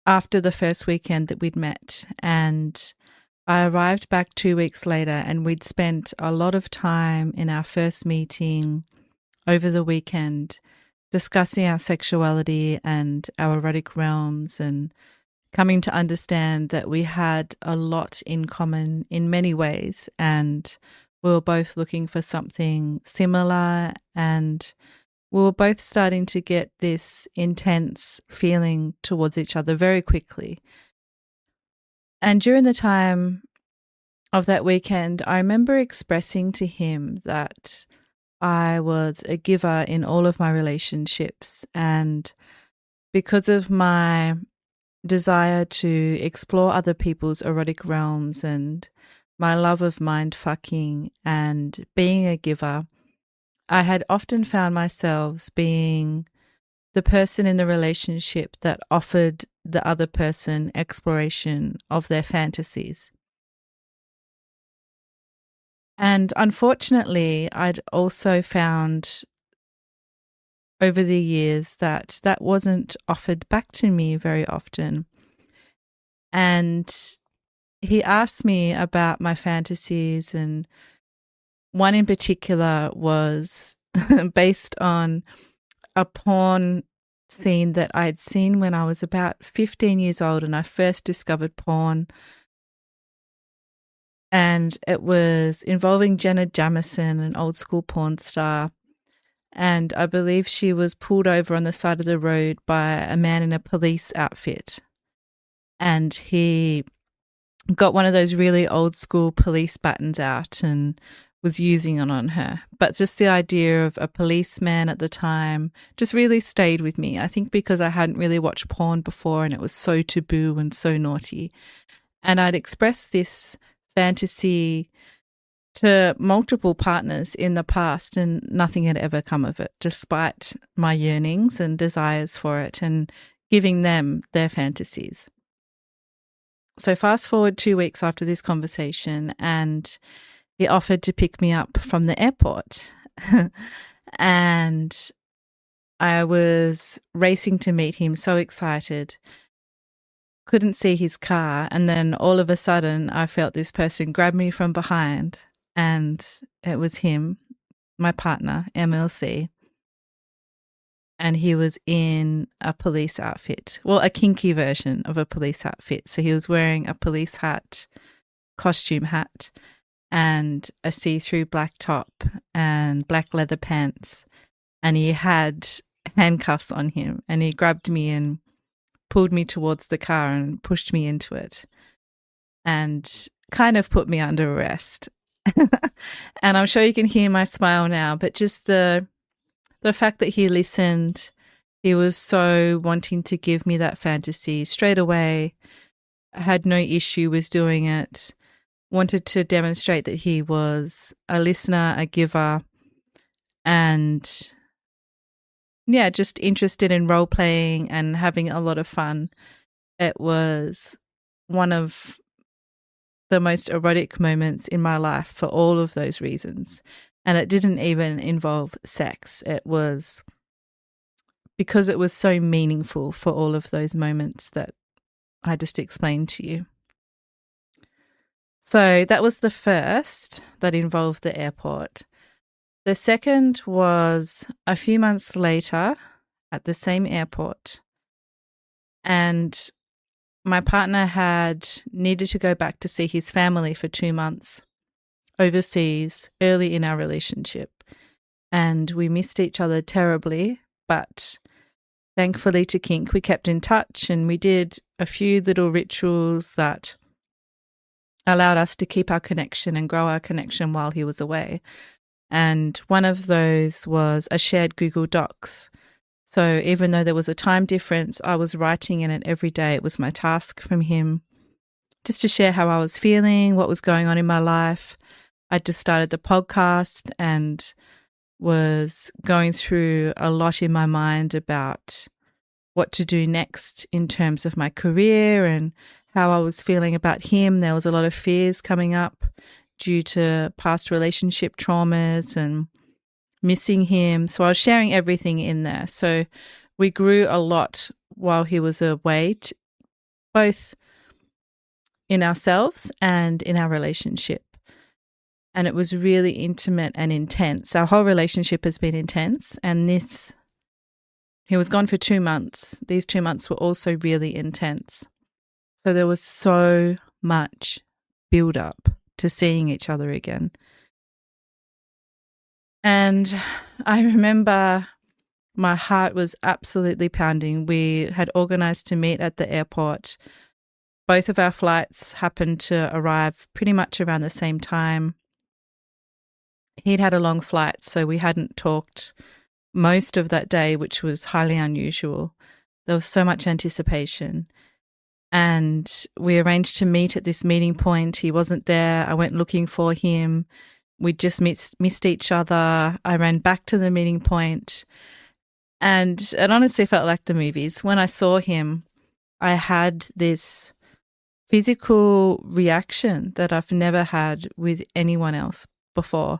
after the first weekend that we'd met. And I arrived back 2 weeks later, and we'd spent a lot of time in our first meeting over the weekend discussing our sexuality and our erotic realms, and coming to understand that we had a lot in common in many ways, and we were both looking for something similar, and we were both starting to get this intense feeling towards each other very quickly. And during the time of that weekend, I remember expressing to him that I was a giver in all of my relationships, and because of my desire to explore other people's erotic realms and my love of mind fucking and being a giver, I had often found myself being the person in the relationship that offered the other person exploration of their fantasies. And unfortunately, I'd also found over the years that that wasn't offered back to me very often. And he asked me about my fantasies, and one in particular was based on a porn scene that I'd seen when I was about 15 years old, and I first discovered porn. And it was involving Jenna Jameson, an old school porn star. And I believe she was pulled over on the side of the road by a man in a police outfit. And he got one of those really old school police buttons out and was using it on her. But just the idea of a policeman at the time just really stayed with me. I think because I hadn't really watched porn before, and it was so taboo and so naughty. And I'd expressed this fantasy to multiple partners in the past, and nothing had ever come of it, despite my yearnings and desires for it and giving them their fantasies. So fast forward 2 weeks after this conversation, and he offered to pick me up from the airport. And I was racing to meet him, so excited. Couldn't see his car, and then all of a sudden I felt this person grab me from behind, and it was him, my partner, MLC, and he was in a police outfit. Well, a kinky version of a police outfit. So he was wearing a police hat, costume hat, and a see-through black top and black leather pants, and he had handcuffs on him, and he grabbed me and pulled me towards the car and pushed me into it and kind of put me under arrest. And I'm sure you can hear my smile now, but just the fact that he listened, he was so wanting to give me that fantasy straight away. I had no issue with doing it, wanted to demonstrate that he was a listener, a giver, and yeah, just interested in role playing and having a lot of fun. It was one of the most erotic moments in my life for all of those reasons. And it didn't even involve sex. It was because it was so meaningful for all of those moments that I just explained to you. So that was the first that involved the airport. The second was a few months later at the same airport, and my partner had needed to go back to see his family for 2 months overseas early in our relationship, and we missed each other terribly, but thankfully to kink, we kept in touch and we did a few little rituals that allowed us to keep our connection and grow our connection while he was away. And one of those was a shared Google Docs. So even though there was a time difference, I was writing in it every day. It was my task from him just to share how I was feeling, what was going on in my life. I just started the podcast and was going through a lot in my mind about what to do next in terms of my career and how I was feeling about him. There was a lot of fears coming up due to past relationship traumas and missing him. So I was sharing everything in there. So we grew a lot while he was away, both in ourselves and in our relationship. And it was really intimate and intense. Our whole relationship has been intense. And he was gone for 2 months. These 2 months were also really intense. So there was so much build up to seeing each other again. And I remember my heart was absolutely pounding. We had organised to meet at the airport. Both of our flights happened to arrive pretty much around the same time. He'd had a long flight, so we hadn't talked most of that day, which was highly unusual. There was so much anticipation. And we arranged to meet at this meeting point. He wasn't there. I went looking for him. We just missed each other. I ran back to the meeting point. And it honestly felt like the movies. When I saw him, I had this physical reaction that I've never had with anyone else before.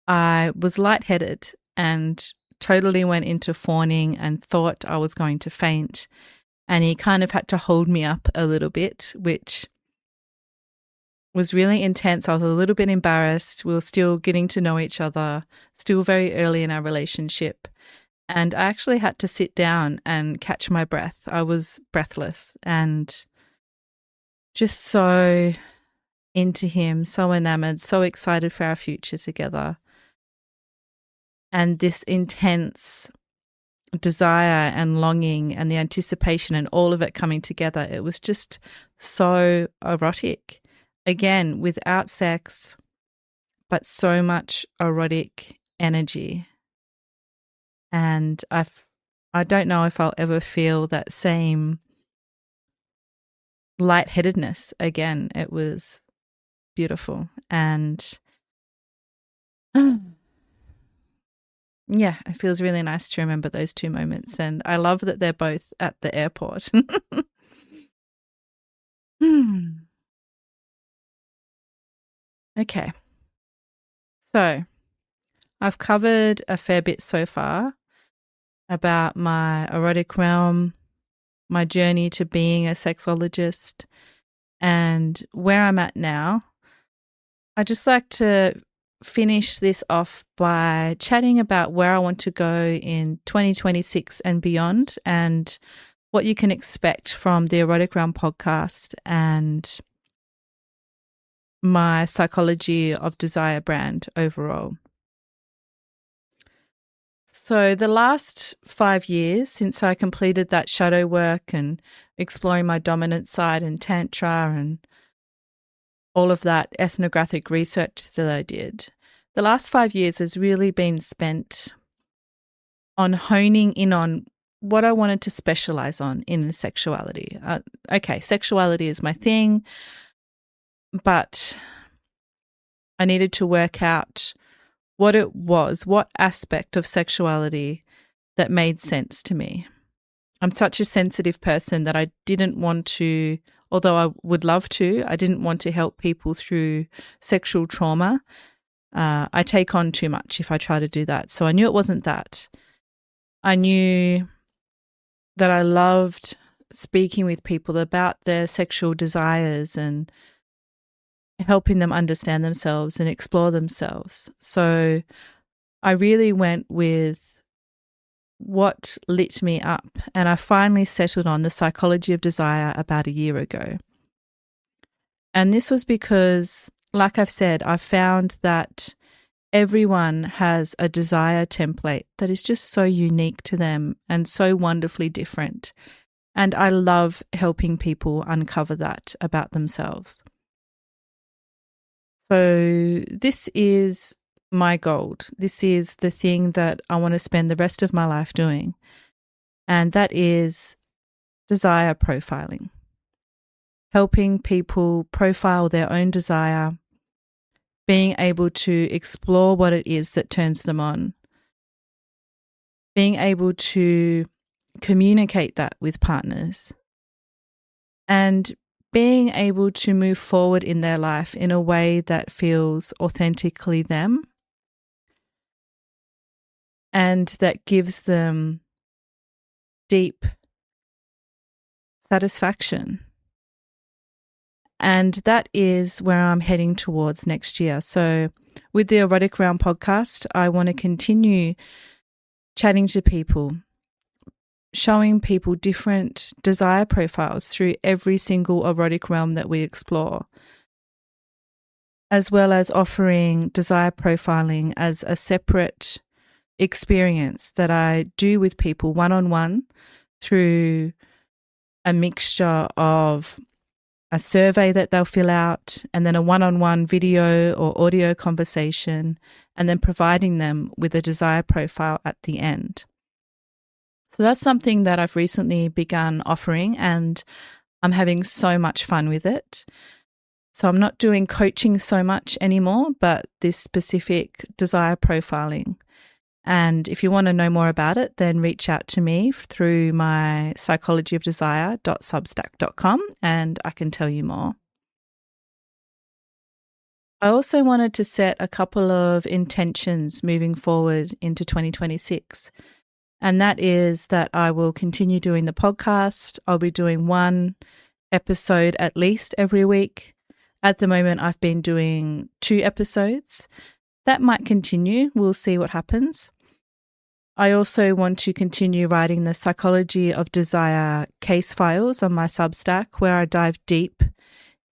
I was lightheaded and totally went into fawning and thought I was going to faint. And he kind of had to hold me up a little bit, which was really intense. I was a little bit embarrassed. We were still getting to know each other, still very early in our relationship. And I actually had to sit down and catch my breath. I was breathless and just so into him, so enamored, so excited for our future together. And this intense desire and longing and the anticipation and all of it coming together, it was just so erotic. Again, without sex, but so much erotic energy. And I don't know if I'll ever feel that same lightheadedness again. It was beautiful. And yeah, it feels really nice to remember those two moments. And I love that they're both at the airport. Okay. So I've covered a fair bit so far about my erotic realm, my journey to being a sexologist, and where I'm at now. I'd just like to finish this off by chatting about where I want to go in 2026 and beyond, and what you can expect from the Erotic Realm podcast and my Psychology of Desire brand overall. So the last 5 years since I completed that shadow work and exploring my dominant side and tantra and all of that ethnographic research that I did, the last 5 years has really been spent on honing in on what I wanted to specialize on in sexuality. Okay, sexuality is my thing, but I needed to work out what it was, what aspect of sexuality that made sense to me. I'm such a sensitive person that I didn't want to, although I would love to, I didn't want to help people through sexual trauma. I take on too much if I try to do that. So I knew it wasn't that. I knew that I loved speaking with people about their sexual desires and helping them understand themselves and explore themselves. So I really went with what lit me up, and I finally settled on the Psychology of Desire about a year ago. And this was because, like I've said, I found that Everyone has a desire template that is just so unique to them and so wonderfully different. And I love helping people uncover that about themselves. So this is my gold. This is the thing that I want to spend the rest of my life doing. And that is desire profiling. Helping people profile their own desire, being able to explore what it is that turns them on, being able to communicate that with partners, and being able to move forward in their life in a way that feels authentically them and that gives them deep satisfaction. And that is where I'm heading towards next year. So with the Erotic Realm podcast, I want to continue chatting to people, showing people different desire profiles through every single erotic realm that we explore, as well as offering desire profiling as a separate experience that I do with people one-on-one through a mixture of a survey that they'll fill out and then a one-on-one video or audio conversation, and then providing them with a desire profile at the end. So that's something that I've recently begun offering, and I'm having so much fun with it. So I'm not doing coaching so much anymore, but this specific desire profiling. And if you want to know more about it, then reach out to me through my psychologyofdesire.substack.com and I can tell you more. I also wanted to set a couple of intentions moving forward into 2026. And that is that I will continue doing the podcast. I'll be doing one episode at least every week. At the moment, I've been doing 2 episodes. That might continue. We'll see what happens. I also want to continue writing the Psychology of Desire case files on my Substack, where I dive deep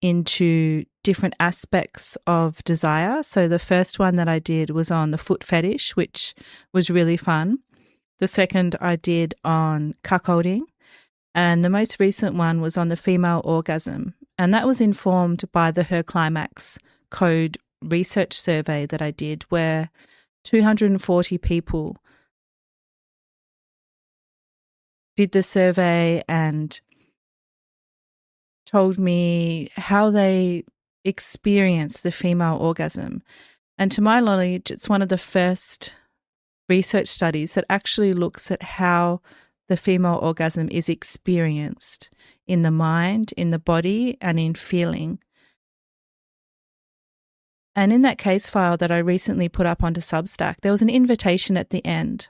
into different aspects of desire. So the first one that I did was on the foot fetish, which was really fun. The second I did on cuckolding. And the most recent one was on the female orgasm. And that was informed by the Her Climax Code research survey that I did, where 240 people did the survey and told me how they experience the female orgasm. And to my knowledge, it's one of the first research studies that actually looks at how the female orgasm is experienced in the mind, in the body, and in feeling. And in that case file that I recently put up onto Substack, there was an invitation at the end.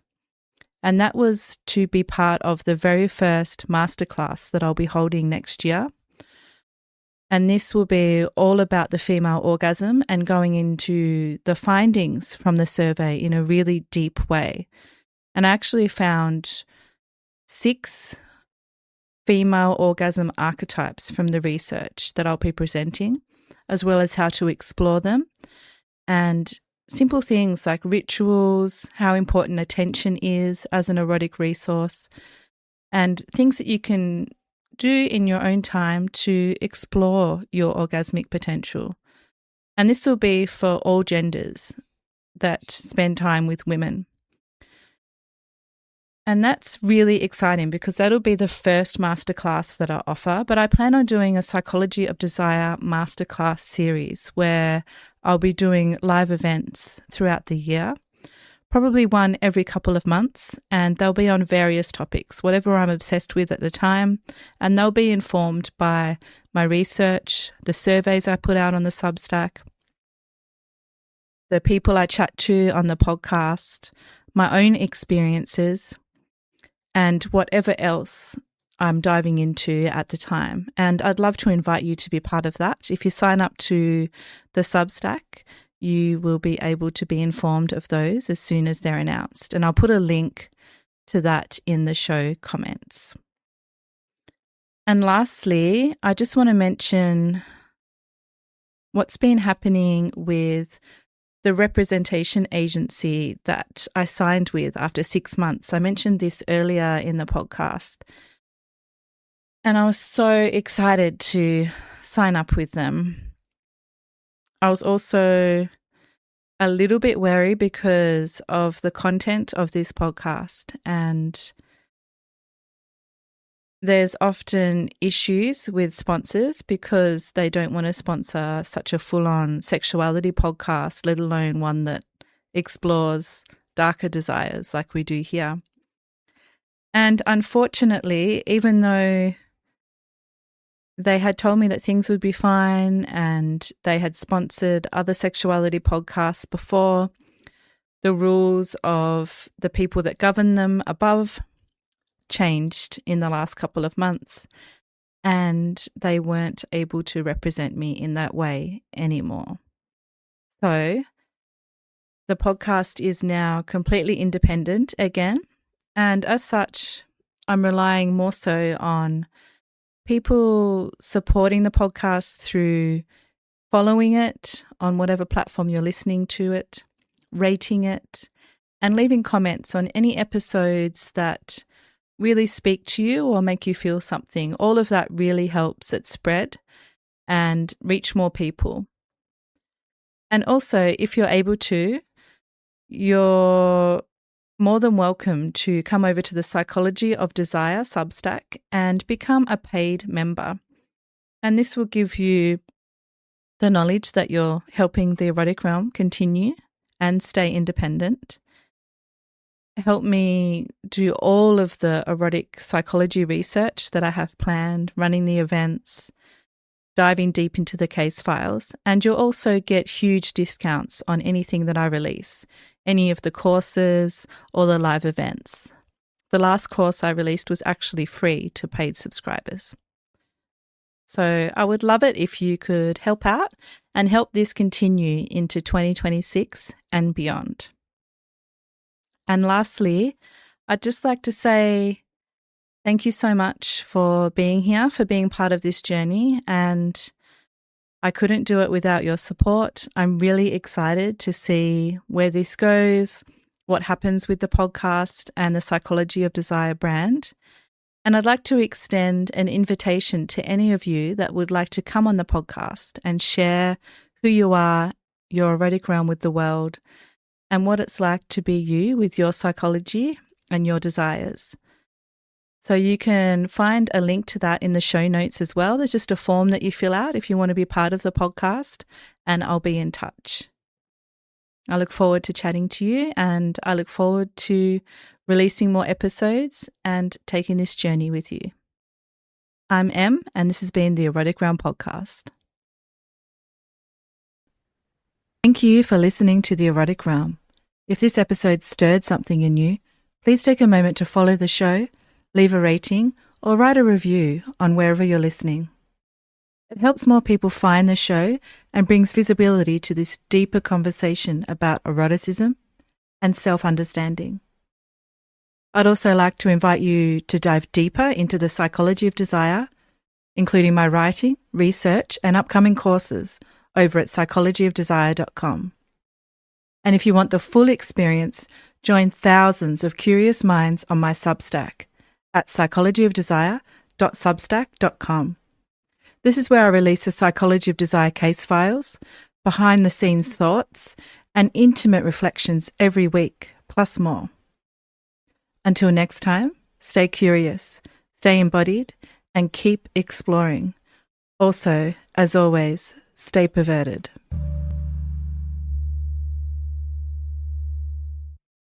And that was to be part of the very first masterclass that I'll be holding next year. And this will be all about the female orgasm and going into the findings from the survey in a really deep way. And I actually found 6 female orgasm archetypes from the research that I'll be presenting, as well as how to explore them. And simple things like rituals, how important attention is as an erotic resource, and things that you can do in your own time to explore your orgasmic potential. And this will be for all genders that spend time with women. And that's really exciting because that'll be the first masterclass that I offer. But I plan on doing a Psychology of Desire masterclass series where I'll be doing live events throughout the year, probably one every couple of months, and they'll be on various topics, whatever I'm obsessed with at the time, and they'll be informed by my research, the surveys I put out on the Substack, the people I chat to on the podcast, my own experiences, and whatever else I'm diving into at the time. And I'd love to invite you to be part of that. If you sign up to the Substack, you will be able to be informed of those as soon as they're announced. And I'll put a link to that in the show comments. And lastly, I just want to mention what's been happening with the representation agency that I signed with after 6 months. I mentioned this earlier in the podcast. And I was so excited to sign up with them. I was also a little bit wary because of the content of this podcast, and there's often issues with sponsors because they don't want to sponsor such a full-on sexuality podcast, let alone one that explores darker desires like we do here. And unfortunately, even though they had told me that things would be fine and they had sponsored other sexuality podcasts before, the rules of the people that govern them above changed in the last couple of months, and they weren't able to represent me in that way anymore. So the podcast is now completely independent again, and as such, I'm relying more so on people supporting the podcast through following it on whatever platform you're listening to it, rating it, and leaving comments on any episodes that really speak to you or make you feel something. All of that really helps it spread and reach more people. And also, if you're able to, you're more than welcome to come over to the Psychology of Desire Substack and become a paid member. And this will give you the knowledge that you're helping the erotic realm continue and stay independent. Help me do all of the erotic psychology research that I have planned, running the events, diving deep into the case files, and you'll also get huge discounts on anything that I release, any of the courses or the live events. The last course I released was actually free to paid subscribers. So I would love it if you could help out and help this continue into 2026 and beyond. And lastly, I'd just like to say thank you so much for being here, for being part of this journey. And I couldn't do it without your support. I'm really excited to see where this goes, what happens with the podcast and the Psychology of Desire brand. And I'd like to extend an invitation to any of you that would like to come on the podcast and share who you are, your erotic realm with the world, and what it's like to be you with your psychology and your desires. So you can find a link to that in the show notes as well. There's just a form that you fill out if you want to be part of the podcast, and I'll be in touch. I look forward to chatting to you, and I look forward to releasing more episodes and taking this journey with you. I'm Em, and this has been the Erotic Realm Podcast. Thank you for listening to the Erotic Realm. If this episode stirred something in you, please take a moment to follow the show, leave a rating, or write a review on wherever you're listening. It helps more people find the show and brings visibility to this deeper conversation about eroticism and self-understanding. I'd also like to invite you to dive deeper into the Psychology of Desire, including my writing, research, and upcoming courses over at psychologyofdesire.com. And if you want the full experience, join thousands of curious minds on my Substack at psychologyofdesire.substack.com. This is where I release the Psychology of Desire case files, behind-the-scenes thoughts, and intimate reflections every week, plus more. Until next time, stay curious, stay embodied, and keep exploring. Also, as always, stay perverted.